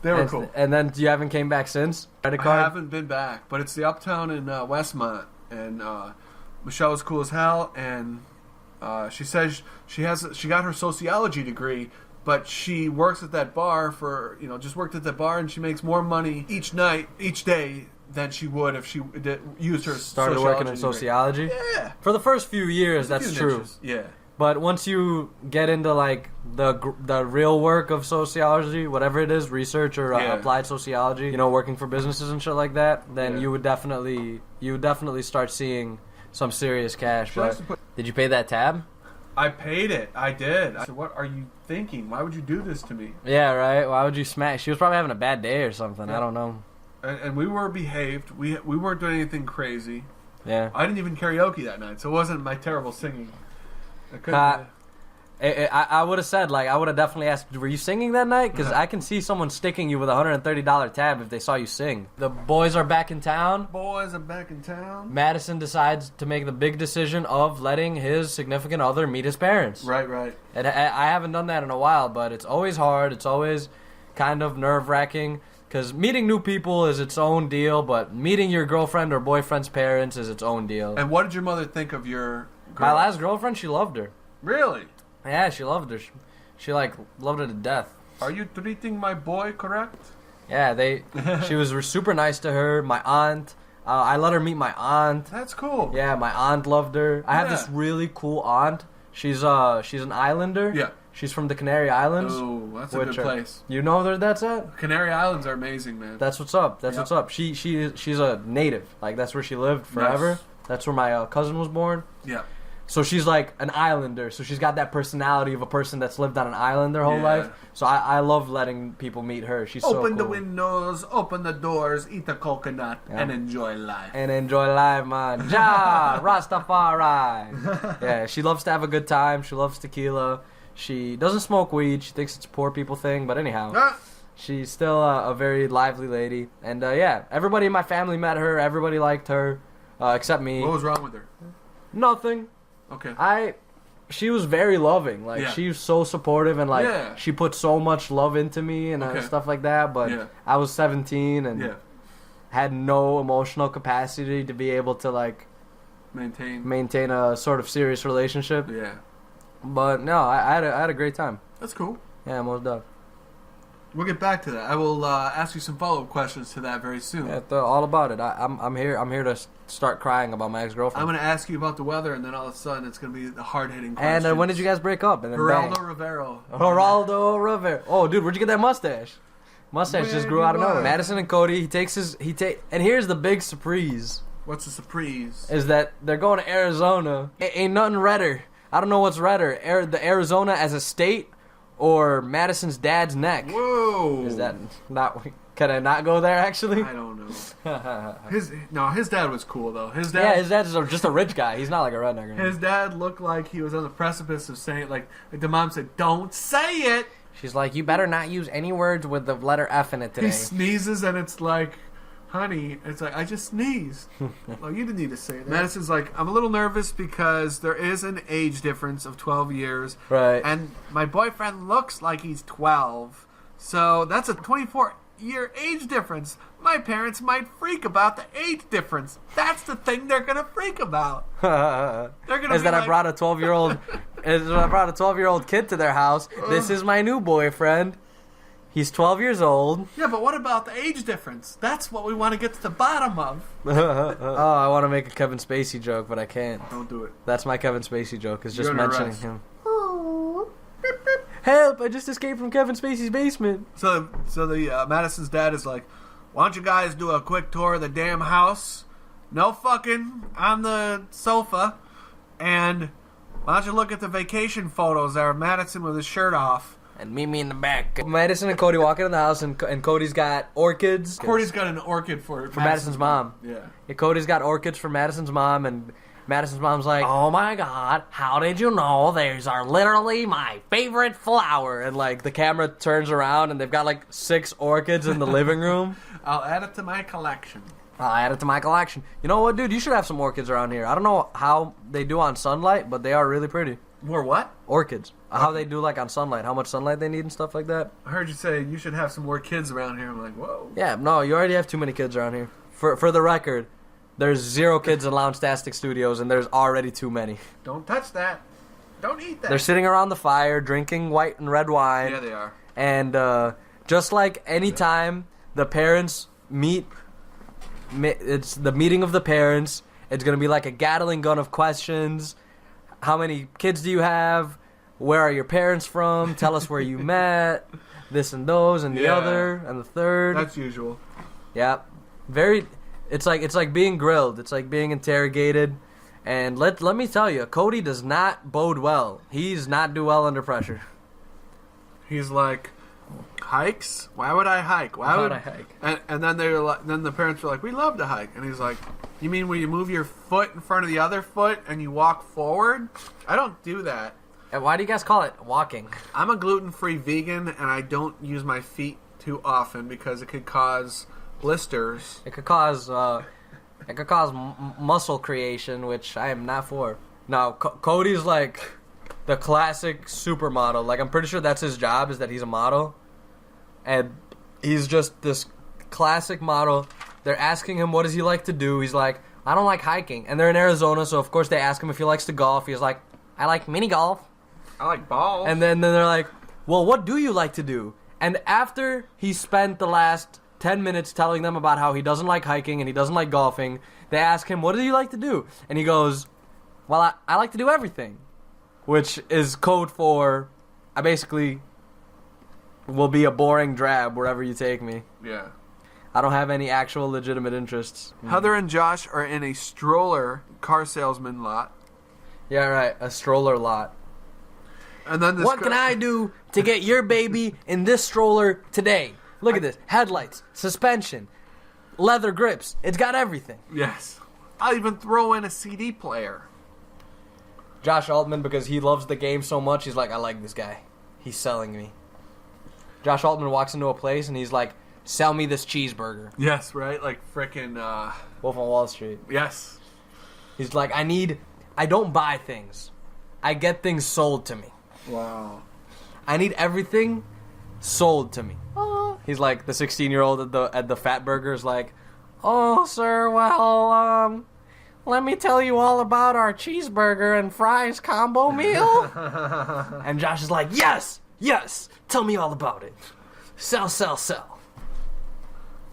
they were cool. And then you haven't came back since? Credit card? I haven't been back, but it's the Uptown in Westmont, and Michelle was cool as hell, and she says she got her sociology degree, but she works at that bar just worked at that bar, and she makes more money each day than she would if she used her started working in sociology. Yeah, for the first few years, that's true. Niches. Yeah. But once you get into like the real work of sociology, whatever it is, research or applied sociology, working for businesses and shit like that, then you would definitely start seeing some serious cash. But did you pay that tab? I paid it. I did. I said, "What are you thinking? Why would you do this to me?" Yeah, right. Why would you smack? She was probably having a bad day or something. Yeah. I don't know. And we were behaved. We weren't doing anything crazy. Yeah. I didn't even karaoke that night, so it wasn't my terrible singing. I would have said, I would have definitely asked, were you singing that night? Because I can see someone sticking you with a $130 tab if they saw you sing. The boys are back in town. Madison decides to make the big decision of letting his significant other meet his parents. Right. And I haven't done that in a while, but it's always hard. It's always kind of nerve-wracking. Because meeting new people is its own deal, but meeting your girlfriend or boyfriend's parents is its own deal. And what did your mother think of your girl? My last girlfriend, she loved her. Really? Yeah, she loved her. She loved her to death. Are you treating my boy correct? Yeah, she was super nice to her. My aunt, I let her meet my aunt. That's cool. Yeah, my aunt loved her. I have this really cool aunt. She's an islander. Yeah. She's from the Canary Islands. Oh, that's a good place. You know where that's at? Canary Islands are amazing, man. That's what's up. What's up. She's a native. That's where she lived forever. Nice. That's where my cousin was born. Yeah. So she's like an islander. So she's got that personality of a person that's lived on an island their whole life. So I love letting people meet her. She's so cool. Open the windows, open the doors, eat a coconut, and enjoy life. Man. Ja, Rastafari. Yeah, she loves to have a good time. She loves tequila. She doesn't smoke weed. She thinks it's a poor people thing. But anyhow, she's still a very lively lady. And everybody in my family met her. Everybody liked her, except me. What was wrong with her? Nothing. Okay. She was very loving. She was so supportive and she put so much love into me and stuff like that. But I was 17 and had no emotional capacity to be able to like maintain a sort of serious relationship. Yeah. But no, I had a great time. That's cool. Yeah, most done. We'll get back to that. I will ask you some follow-up questions to that very soon. Yeah, all about it. I'm here to start crying about my ex-girlfriend. I'm going to ask you about the weather, and then all of a sudden it's going to be the hard-hitting questions. And when did you guys break up? And then Geraldo Rivero. Geraldo Rivero. Oh, dude, where'd you get that mustache? Mustache just grew out of nowhere. Madison and Cody. And here's the big surprise. What's the surprise? Is that they're going to Arizona. Ain't nothing redder. I don't know what's redder. The Arizona as a state. Or Madison's dad's neck. Whoa! Is that not? Can I not go there? Actually, I don't know. His dad was cool though. His dad's just a rich guy. He's not like a redneck. His dad looked like he was on the precipice of saying like the mom said, "Don't say it." She's like, "You better not use any words with the letter F in it today." He sneezes and it's like, "Honey," it's like, "I just sneezed." Well, you didn't need to say that. Madison's like, "I'm a little nervous because there is an age difference of 12 years. Right. And my boyfriend looks like he's 12. So that's a 24-year age difference. My parents might freak about the age difference. That's the thing they're going to freak about." They're going to Is that I brought a 12-year-old kid to their house. This is my new boyfriend. He's 12 years old. Yeah, but what about the age difference? That's what we want to get to the bottom of. Oh, I want to make a Kevin Spacey joke, but I can't. Don't do it. That's my Kevin Spacey joke, is just You're under mentioning arrest. him. Help! I just escaped from Kevin Spacey's basement. So the Madison's dad is like, "Why don't you guys do a quick tour of the damn house? No fucking on the sofa. And why don't you look at the vacation photos there of Madison with his shirt off?" And meet me in the back. Madison and Cody walk in the house, and Cody's got orchids. Cody's got an orchid for Madison's mom. Yeah. Cody's got orchids for Madison's mom, and Madison's mom's like, "Oh my God, how did you know these are literally my favorite flower?" And like the camera turns around, and they've got like 6 orchids in the living room. I'll add it to my collection. You know what, dude? You should have some orchids around here. I don't know how they do on sunlight, but they are really pretty. More what? Orchids. How they do like on sunlight, how much sunlight they need and stuff like that. I heard you say you should have some more kids around here. I'm like, whoa. Yeah, no, you already have too many kids around here. For the record, there's 0 kids in Loungtastic Studios, and there's already too many. Don't touch that. Don't eat that. They're sitting around the fire, drinking white and red wine. Yeah, they are. And just like any time the parents meet, it's the meeting of the parents. It's going to be like a Gatling gun of questions. How many kids do you have? Where are your parents from? Tell us where you met. This and those and the other and the third. That's usual. Yeah. It's like being grilled. It's like being interrogated. And let me tell you, Cody does not bode well. He's not do well under pressure. He's like, hikes? Why would I hike? Why would I hike? And then they're like, then the parents are like, we love to hike. And he's like, you mean when you move your foot in front of the other foot and you walk forward? I don't do that. And why do you guys call it walking? I'm a gluten-free vegan, and I don't use my feet too often because it could cause blisters. It could cause muscle creation, which I am not for. Now, Cody's like the classic supermodel. Like, I'm pretty sure that's his job, is that he's a model. And he's just this classic model. They're asking him what does he like to do. He's like, I don't like hiking. And they're in Arizona, so of course they ask him if he likes to golf. He's like, I like mini golf. I like balls. And then they're like, well, what do you like to do? And after he spent the last 10 minutes telling them about how he doesn't like hiking and he doesn't like golfing, they ask him, what do you like to do? And he goes, well, I like to do everything. Which is code for, I basically will be a boring drab wherever you take me. Yeah. I don't have any actual legitimate interests. Heather and Josh are in a stroller car salesman lot. Yeah, right. A stroller lot. And then what can I do to get your baby in this stroller today? Look at this. Headlights, suspension, leather grips. It's got everything. Yes. I'll even throw in a CD player. Josh Altman, because he loves the game so much, he's like, I like this guy. He's selling me. Josh Altman walks into a place and he's like, sell me this cheeseburger. Yes, right? Like frickin' Wolf on Wall Street. Yes. He's like, I don't buy things. I get things sold to me. Wow. I need everything sold to me. He's like the 16-year-old at the Fat Burger is like, Oh, sir, well, let me tell you all about our cheeseburger and fries combo meal. And Josh is like, yes, tell me all about it. Sell.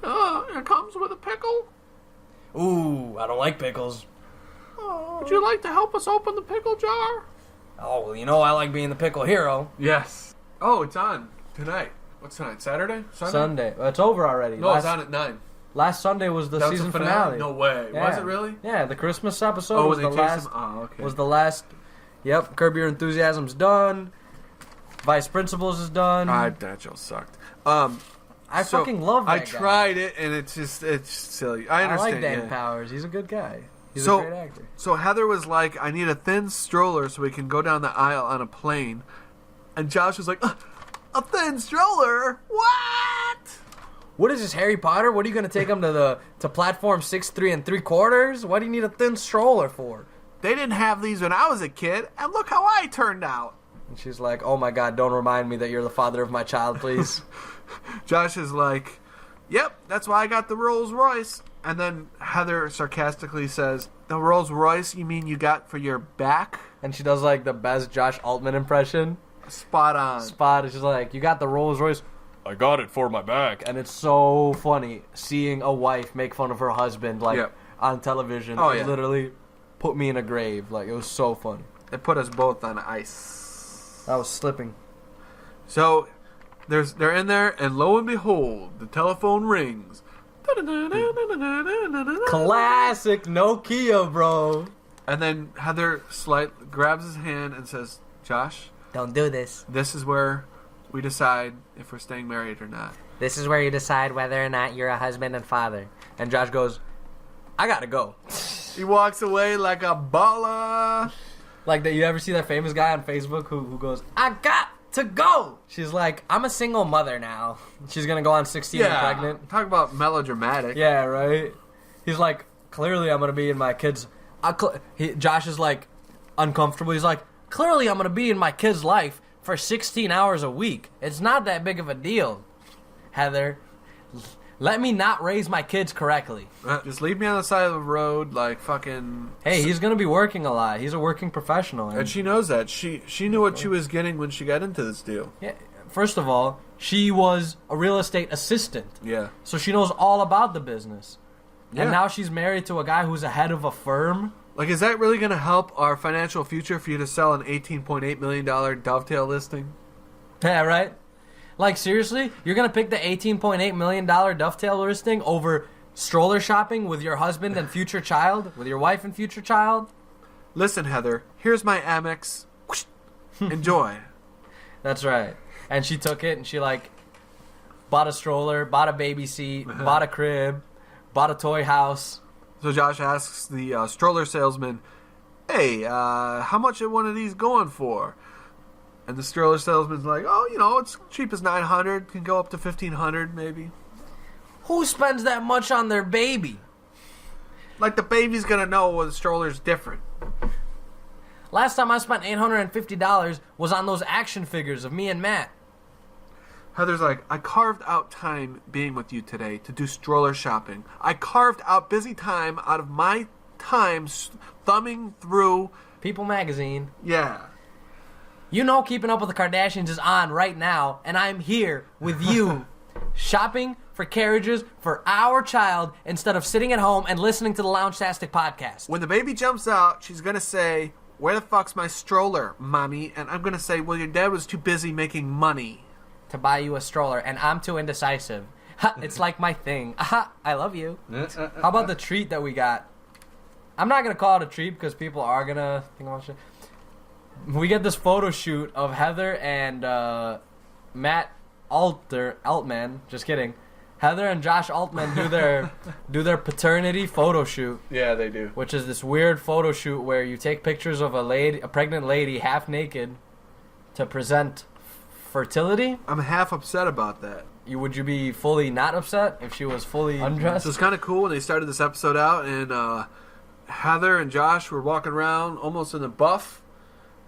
It comes with a pickle. Ooh, I don't like pickles. Would you like to help us open the pickle jar? Oh, well, you know I like being the pickle hero. Yes. Oh, it's on tonight. What's tonight? Saturday? Sunday. Well, it's over already. No, it's on at 9. Last Sunday was the season finale. No way. Yeah. Was it really? Yeah, the Christmas episode was the last. Okay. Was the last. Yep, Curb Your Enthusiasm's done. Vice Principals is done. That show sucked. I fucking love that I guy. tried it, and it's silly. I understand. I like Dan Powers. He's a good guy. He's So- a great actor. So Heather was like, I need a thin stroller so we can go down the aisle on a plane. And Josh was like, a thin stroller? What? What is this, Harry Potter? What are you going to take him to platform 6 3 3/4? What do you need a thin stroller for? They didn't have these when I was a kid, and look how I turned out. And she's like, oh my God, don't remind me that you're the father of my child, please. Josh is like, yep, that's why I got the Rolls Royce. And then Heather sarcastically says, the Rolls Royce you mean you got for your back? And she does like the best Josh Altman impression. Spot on. Spot is just like, you got the Rolls Royce. I got it for my back. And it's so funny seeing a wife make fun of her husband on television. Oh, It yeah. literally put me in a grave. Like, it was so funny. It put us both on ice. I was slipping. So they're in there, and lo and behold, the telephone rings. Classic Nokia, bro. And then Heather grabs his hand and says, Josh, Don't do this. this is where we decide if we're staying married or not. This is where you decide whether or not you're a husband and father. And Josh goes, I gotta go. He walks away like a baller. Like that, you ever see that famous guy on Facebook who goes, I got to go. She's like, I'm a single mother now. She's gonna go on 16 and pregnant. Talk about melodramatic. Yeah, right. He's like, clearly I'm gonna be in my kids. Josh is like uncomfortable. He's like, clearly I'm gonna be in my kid's life for 16 hours a week. It's not that big of a deal. Heather, let me not raise my kids correctly. Just leave me on the side of the road like fucking... Hey, he's gonna be working a lot. He's a working professional. And she knows that. She knew what she was getting when she got into this deal. Yeah. First of all, she was a real estate assistant. Yeah. So she knows all about the business. Yeah. And now she's married to a guy who's a head of a firm. Like, is that really going to help our financial future for you to sell an $18.8 million dovetail listing? Yeah, right? Like, seriously? You're going to pick the $18.8 million dovetail listing over stroller shopping with your husband and future child? With your wife and future child? Listen, Heather, here's my Amex. Enjoy. That's right. And she took it and she, like, bought a stroller, bought a baby seat, bought a crib, bought a toy house. So Josh asks the stroller salesman, hey, how much are one of these going for? And the stroller salesman's like, oh, you know, it's cheap as $900, can go up to $1,500 maybe. Who spends that much on their baby? Like the baby's gonna know when the stroller's different. Last time I spent $850 was on those action figures of me and Matt. Heather's like, I carved out time being with you today to do stroller shopping. I carved out busy time out of my time thumbing through... People magazine. Yeah. You know Keeping Up with the Kardashians is on right now, and I'm here with you, shopping for carriages for our child instead of sitting at home and listening to the Loungtastic podcast. When the baby jumps out, she's going to say, where the fuck's my stroller, mommy? And I'm going to say, well, your dad was too busy making money. To buy you a stroller, and I'm too indecisive. Ha, it's like my thing. Aha, I love you. How about the treat that we got? I'm not going to call it a treat because people are going to think about shit. We get this photo shoot of Heather and Matt Altman. Just kidding. Heather and Josh Altman do their paternity photo shoot. Yeah, they do. Which is this weird photo shoot where you take pictures of a pregnant lady, half naked, to present fertility. I'm half upset about that. Would you be fully not upset if she was fully undressed? So it's kind of cool when they started this episode out, and Heather and Josh were walking around almost in a buff.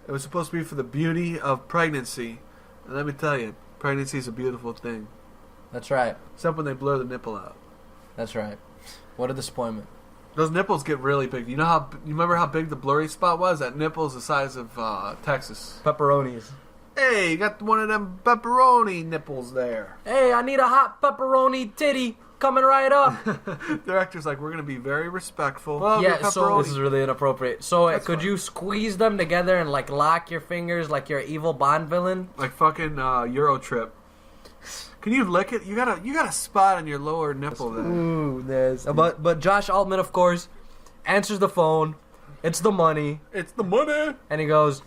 It was supposed to be for the beauty of pregnancy. And let me tell you, pregnancy is a beautiful thing. That's right. Except when they blur the nipple out. That's right. What a disappointment. Those nipples get really big. You remember how big the blurry spot was? That nipple's the size of Texas. Pepperonis. Hey, you got one of them pepperoni nipples there. Hey, I need a hot pepperoni titty coming right up. Director's like, we're going to be very respectful. Yeah, so this is really inappropriate. So could you squeeze them together and like lock your fingers like you're an evil Bond villain? Like fucking Euro Trip. Can you lick it? You got a spot on your lower nipple there. Ooh, there's. But Josh Altman, of course, answers the phone. It's the money. It's the money. And he goes,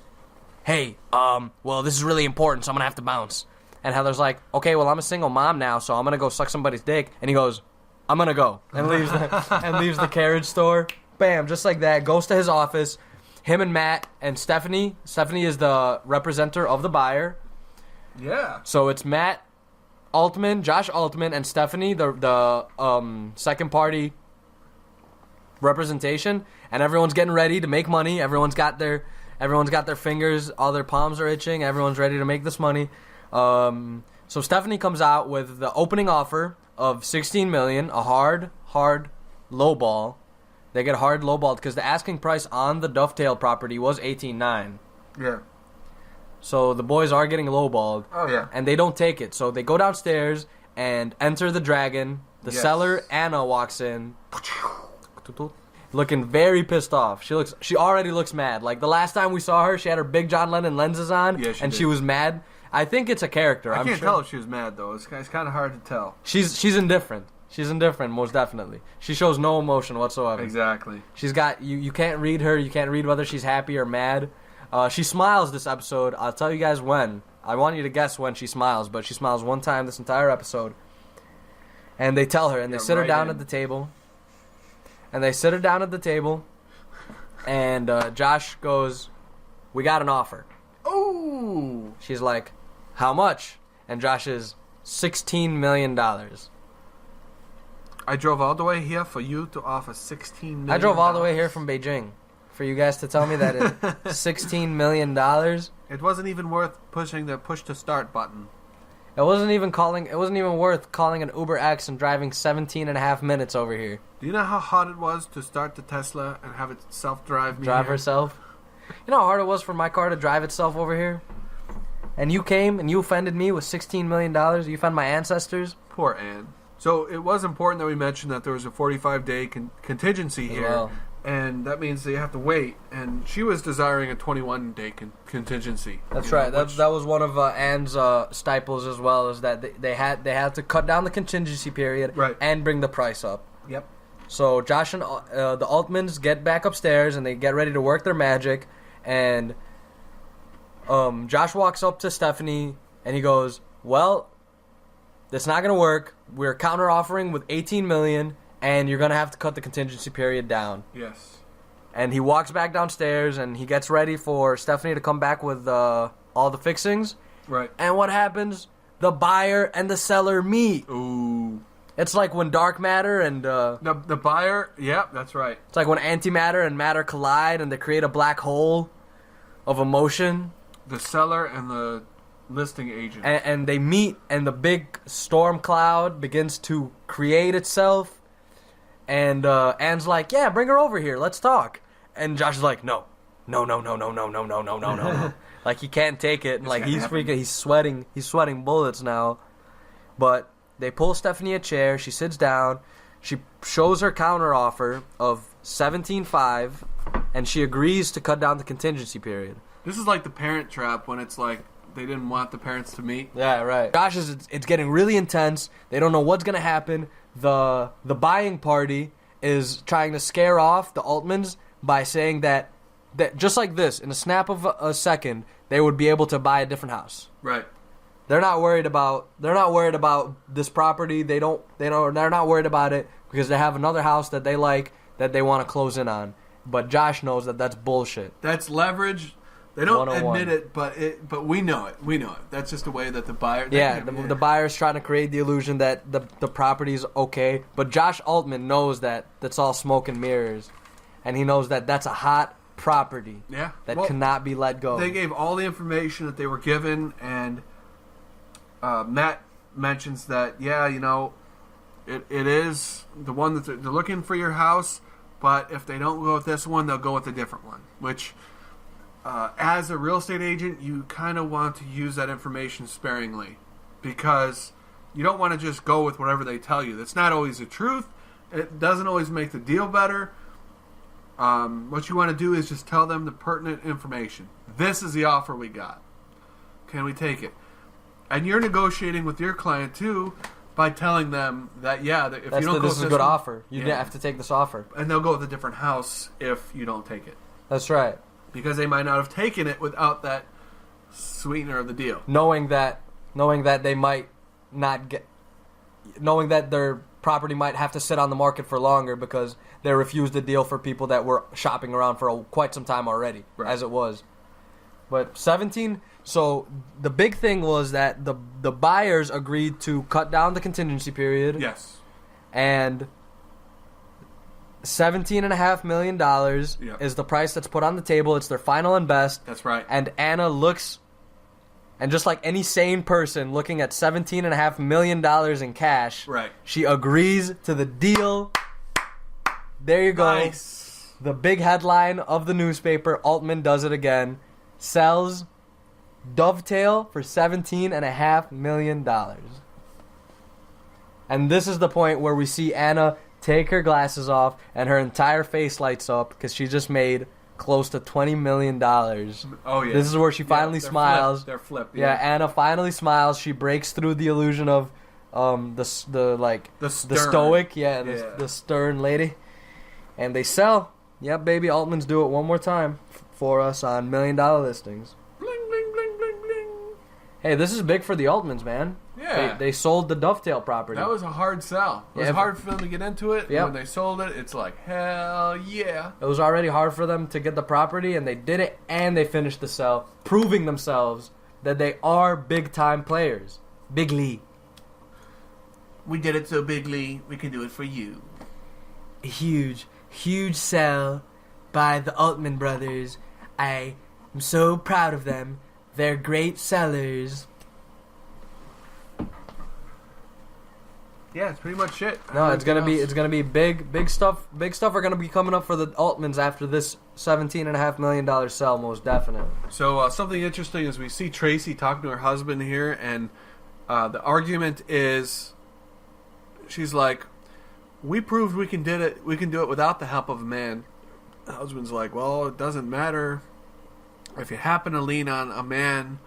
"Hey, well, this is really important, so I'm gonna have to bounce." And Heather's like, "Okay, well, I'm a single mom now, so I'm gonna go suck somebody's dick." And he goes, "I'm gonna go," and leaves the carriage store. Bam, just like that. Goes to his office. Him and Matt and Stephanie. Stephanie is the representative of the buyer. Yeah. So it's Matt Altman, Josh Altman, and Stephanie, the second party representation, and everyone's getting ready to make money. Everyone's got their fingers, all their palms are itching. Everyone's ready to make this money. So Stephanie comes out with the opening offer of $16 million, a hard lowball. They get hard lowballed because the asking price on the Dovetail property was $18.9. Yeah. So the boys are getting lowballed. Oh, yeah. And they don't take it. So they go downstairs and enter the dragon. The seller, Anna, walks in. Looking very pissed off. She already looks mad. Like the last time we saw her, she had her big John Lennon lenses on. Yeah, she was mad. I think it's a character. I can't tell if she was mad, though. It's kind of hard to tell. She's indifferent. She's indifferent, most definitely. She shows no emotion whatsoever. Exactly. She's got... You can't read her. You can't read whether she's happy or mad. She smiles this episode. I'll tell you guys when. I want you to guess when she smiles, but she smiles one time this entire episode. And they tell her, and they sit her down at the table. And Josh goes, "We got an offer." Ooh. She's like, "How much?" And Josh is, $16 million. I drove all the way here for you to offer $16 million. I drove all the way here from Beijing for you guys to tell me that it's $16 million. It wasn't even worth pushing the push to start button. It wasn't even worth calling an Uber X and driving 17 and a half minutes over here. Do you know how hard it was to start the Tesla and have it self-drive me Drive here? herself? You know how hard it was for my car to drive itself over here? And you came and you offended me with $16 million? You offend my ancestors? Poor Anne. So it was important that we mentioned that there was a 45-day contingency here. Well. And that means that you have to wait. And she was desiring a 21-day contingency. That's right. That was one of Anne's stiples as well, is that they had to cut down the contingency period and bring the price up. Yep. So Josh and the Altmans get back upstairs and they get ready to work their magic. And Josh walks up to Stephanie and he goes, "Well, that's not going to work. We're counter-offering with $18 million. And you're going to have to cut the contingency period down." Yes. And he walks back downstairs and he gets ready for Stephanie to come back with all the fixings. Right. And what happens? The buyer and the seller meet. Ooh. It's like when dark matter and... The buyer, yeah, that's right. It's like when antimatter and matter collide and they create a black hole of emotion. The seller and the listing agent. And they meet and the big storm cloud begins to create itself. And Anne's like, "Yeah, bring her over here. Let's talk." And Josh is like, No. Like he can't take it. And like he's freaking, he's sweating bullets now. But they pull Stephanie a chair. She sits down. She shows her counter offer of $17.5, and she agrees to cut down the contingency period. This is like the Parent Trap when it's like they didn't want the parents to meet. Yeah, right. Josh it's getting really intense. They don't know what's gonna happen. The buying party is trying to scare off the Altmans by saying that just like this, in a snap of a second, they would be able to buy a different house. Right. They're not worried about this property. They're not worried about it because they have another house that they like that they want to close in on. But Josh knows that that's bullshit. That's leverage. They don't 101. admit it, but we know it. We know it. That's just the way that the buyer... The buyer's trying to create the illusion that the property's okay. But Josh Altman knows that that's all smoke and mirrors. And he knows that that's a hot property that cannot be let go. They gave all the information that they were given, and Matt mentions that, It is the one that they're looking for your house, but if they don't go with this one, they'll go with a different one. Which, as a real estate agent, you kind of want to use that information sparingly, because you don't want to just go with whatever they tell you. That's not always the truth. It doesn't always make the deal better. What you want to do is just tell them the pertinent information. This is the offer we got. Can we take it? And you're negotiating with your client too by telling them that, yeah, that if you don't go this with is a good one, offer. You have to take this offer. and they'll go with a different house if you don't take it, That's right. because they might not have taken it without that sweetener of the deal. Knowing that they might not get, knowing that their property might have to sit on the market for longer because they refused the deal for people that were shopping around for quite some time already, Right. as it was. But 17. So the big thing was that the buyers agreed to cut down the contingency period. Yes. And $17.5 million Yep. is the price that's put on the table. It's their final and best. That's right. And Anna looks, and just like any sane person looking at $17.5 million in cash, Right. she agrees to the deal. There you go. Nice. The big headline of the newspaper, Altman does it again, sells Dovetail for $17.5 million. And this is the point where we see Anna take her glasses off and her entire face lights up because she just made close to $20 million. Oh yeah. This is where she finally they're smiles. Flipped. They're flipped. Yeah, Anna finally smiles. She breaks through the illusion of the stern. stoic, Yeah. the stern lady. And they sell. Yep, baby, Altman's do it one more time for us on $1 million listings. Bling bling bling bling bling. Hey, this is big for the Altmans, man. Yeah. They sold the Dovetail property. That was a hard sell. It was Yeah, hard for them to get into it. Yep. And when they sold it, it's like, hell yeah. It was already hard for them to get the property, and they did it, and they finished the sell, proving themselves that they are big-time players. Big Lee. We did it so bigly, we can do it for you. A huge sell by the Altman brothers. I am so proud of them. They're great sellers. Yeah, it's pretty much it. No, it's gonna be big stuff. Big stuff are gonna be coming up for the Altmans after this $17.5 million sell, most definitely. So something interesting is we see Tracy talking to her husband here, and the argument is, she's like, "We proved we can do it. We can do it without the help of a man." The husband's like, "Well, it doesn't matter. If you happen to lean on a man,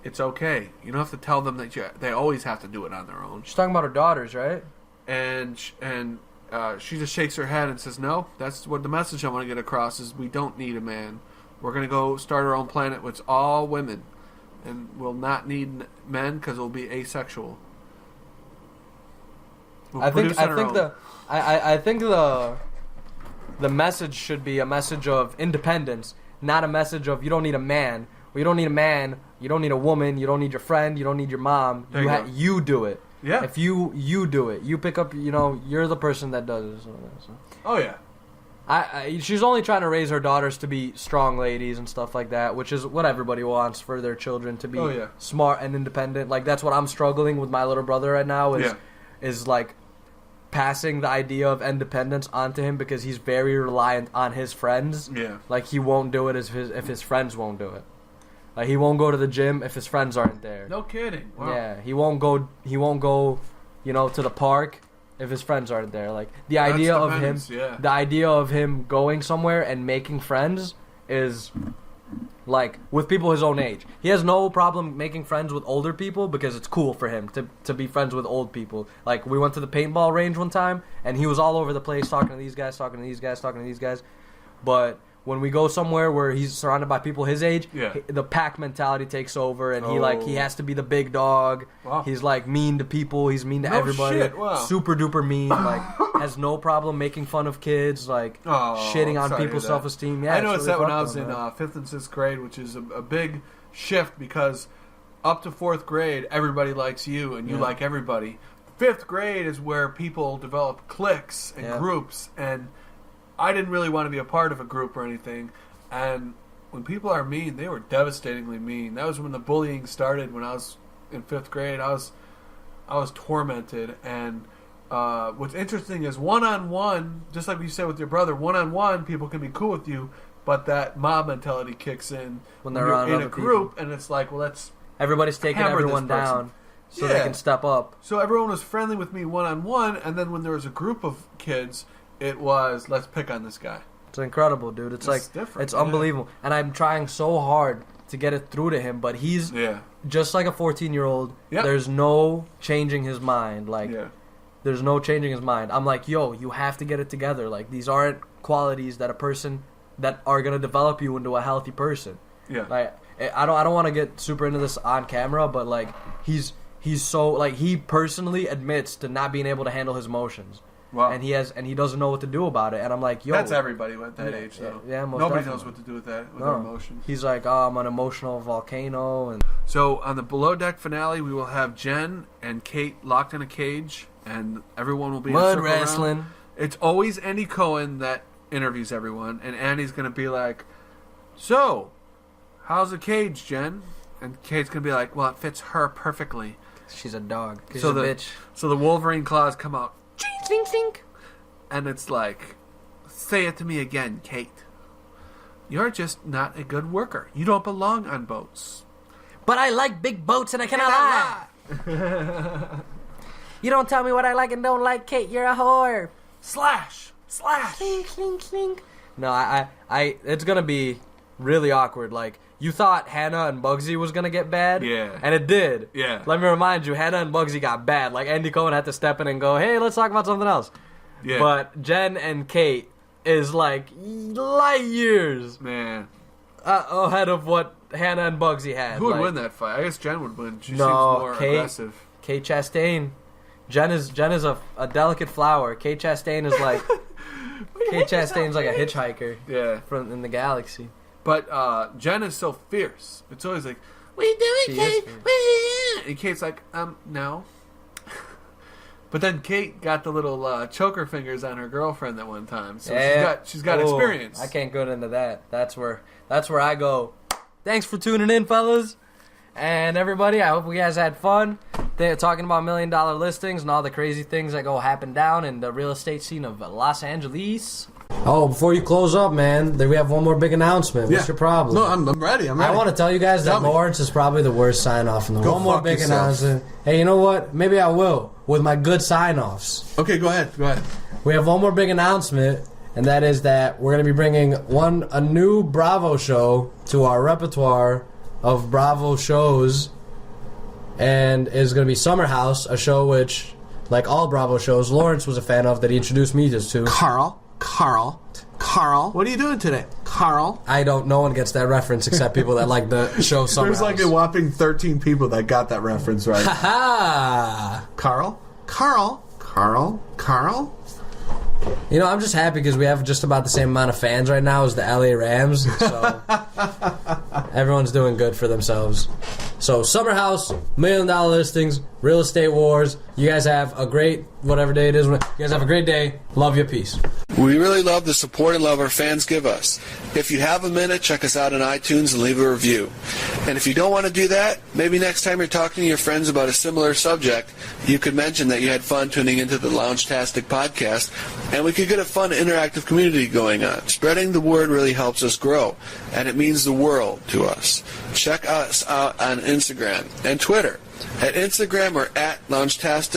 it's okay. You don't have to tell them that they always have to do it on their own." She's talking about her daughters, right? And she just shakes her head and says, "No, that's what the message I want to get across is we don't need a man. We're going to go start our own planet with all women, and we'll not need men because it'll be asexual." We'll I think own. the message should be a message of independence, not a message of you don't need a man. Well, you don't need a man. You don't need a woman. You don't need your friend. You don't need your mom. There you go. You do it. Yeah. If you do it, you pick up. You're the person that does it. So. Oh yeah. She's only trying to raise her daughters to be strong ladies and stuff like that, which is what everybody wants for their children to be smart and independent. Like that's what I'm struggling with my little brother right now is like passing the idea of independence onto him because he's very reliant on his friends. Yeah. Like he won't do it if his friends won't do it. Like he won't go to the gym if his friends aren't there. No kidding. Wow. Yeah, he won't go, to the park if his friends aren't there. Like the idea of him, the idea of him going somewhere and making friends is like with people his own age. He has no problem making friends with older people because it's cool for him to be friends with old people. Like we went to the paintball range one time and he was all over the place talking to these guys, talking to these guys, talking to these guys. But when we go somewhere where he's surrounded by people his age, the pack mentality takes over, and he has to be the big dog. Wow. He's like mean to people. He's mean to everybody. Shit. Wow. Super duper mean. Like has no problem making fun of kids. Like shitting on people's self esteem. Yeah, I noticed really that when I was in in 5th and 6th grade, which is a big shift because up to 4th grade everybody likes you and you like everybody. 5th grade is where people develop cliques and groups, and I didn't really want to be a part of a group or anything, and when people are mean, they were devastatingly mean. That was when the bullying started. When I was in 5th grade, I was tormented, and what's interesting is one-on-one, just like you said with your brother, one-on-one, people can be cool with you, but that mob mentality kicks in When they're you're around in other a group, people. and it's like, well, let's Everybody's taking hammer everyone this person. down so they Yeah. can step up. So everyone was friendly with me one-on-one, and then when there was a group of kids, it was, let's pick on this guy. It's incredible, dude. It's like different. it's yeah. unbelievable. And I'm trying so hard to get it through to him, but he's Yeah. just like a 14-year-old. Yep. There's no changing his mind. Like Yeah. there's no changing his mind. I'm like, yo, you have to get it together. Like these aren't qualities that are gonna develop you into a healthy person. Yeah. Like I don't want to get super into this on camera, but like he's so like he personally admits to not being able to handle his emotions. Wow. And he doesn't know what to do about it. And I'm like, yo, That's everybody at that Yeah, age, though. yeah, most Nobody definitely. knows what to do with that, with No. their emotions. He's like, oh, I'm an emotional volcano, and So on the Below Deck finale, we will have Jen and Kate locked in a cage, and everyone will be in a mud circle around. wrestling. It's always Andy Cohen that interviews everyone, and Andy's going to be like, so, how's the cage, Jen? And Kate's going to be like, well, it fits her perfectly. She's a dog. She's So a the bitch. So the Wolverine claws come out, Think, think. and it's like, say it to me again, Kate. You're just not a good worker. You don't belong on boats. But I like big boats, and I cannot lie. You don't tell me what I like and don't like, Kate. You're a whore. Slash! Slink, slink, slink. No, I, it's gonna be really awkward. Like, you thought Hannah and Bugsy was gonna get bad. Yeah. And it did. Yeah. Let me remind you, Hannah and Bugsy got bad. Like, Andy Cohen had to step in and go, hey, let's talk about something else. Yeah. But Jen and Kate is like light years Man. ahead of what Hannah and Bugsy had. Who would Like, win that fight? I guess Jen would win. She No, seems more Kate. aggressive. Kate Chastain. Jen is a delicate flower. Kate Chastain is like Kate Chastain's like a hitchhiker Yeah. from in the galaxy. But Jen is so fierce. It's always like, what are you doing, She Kate? is And Kate's like, no. But then Kate got the little choker fingers on her girlfriend that one time. So she's got Oh, experience. I can't go into that. That's where I go. Thanks for tuning in, fellas. And everybody, I hope you guys had fun. They're talking about $1 million listings and all the crazy things that go happen down in the real estate scene of Los Angeles. Oh, before you close up, man, we have one more big announcement. What's your problem? No, I'm ready. I'm ready. I want to tell you guys that Tell me. Lawrence is probably the worst sign-off in the world. One more fuck big yourself. announcement. Hey, you know what? Maybe I will with my good sign-offs. Okay, go ahead. Go ahead. We have one more big announcement, and that is that we're going to be bringing a new Bravo show to our repertoire of Bravo shows, and is going to be Summer House, a show which, like all Bravo shows, Lawrence was a fan of that he introduced me to. Carl. What are you doing today? Carl. I don't. No one gets that reference except people that like the show Summer There's like House. a whopping 13 people that got that reference right. Ha! Carl. You know, I'm just happy because we have just about the same amount of fans right now as the LA Rams. So everyone's doing good for themselves. So Summer House, $1 million listings, real estate wars. You guys have a great, whatever day it is. You guys have a great day. Love you. Peace. We really love the support and love our fans give us. If you have a minute, check us out on iTunes and leave a review. And if you don't want to do that, maybe next time you're talking to your friends about a similar subject, you could mention that you had fun tuning into the Loungtastic podcast, and we could get a fun interactive community going on. Spreading the word really helps us grow, and it means the world to us. Check us out on Instagram and Twitter. At Instagram, we're at Loungtastic.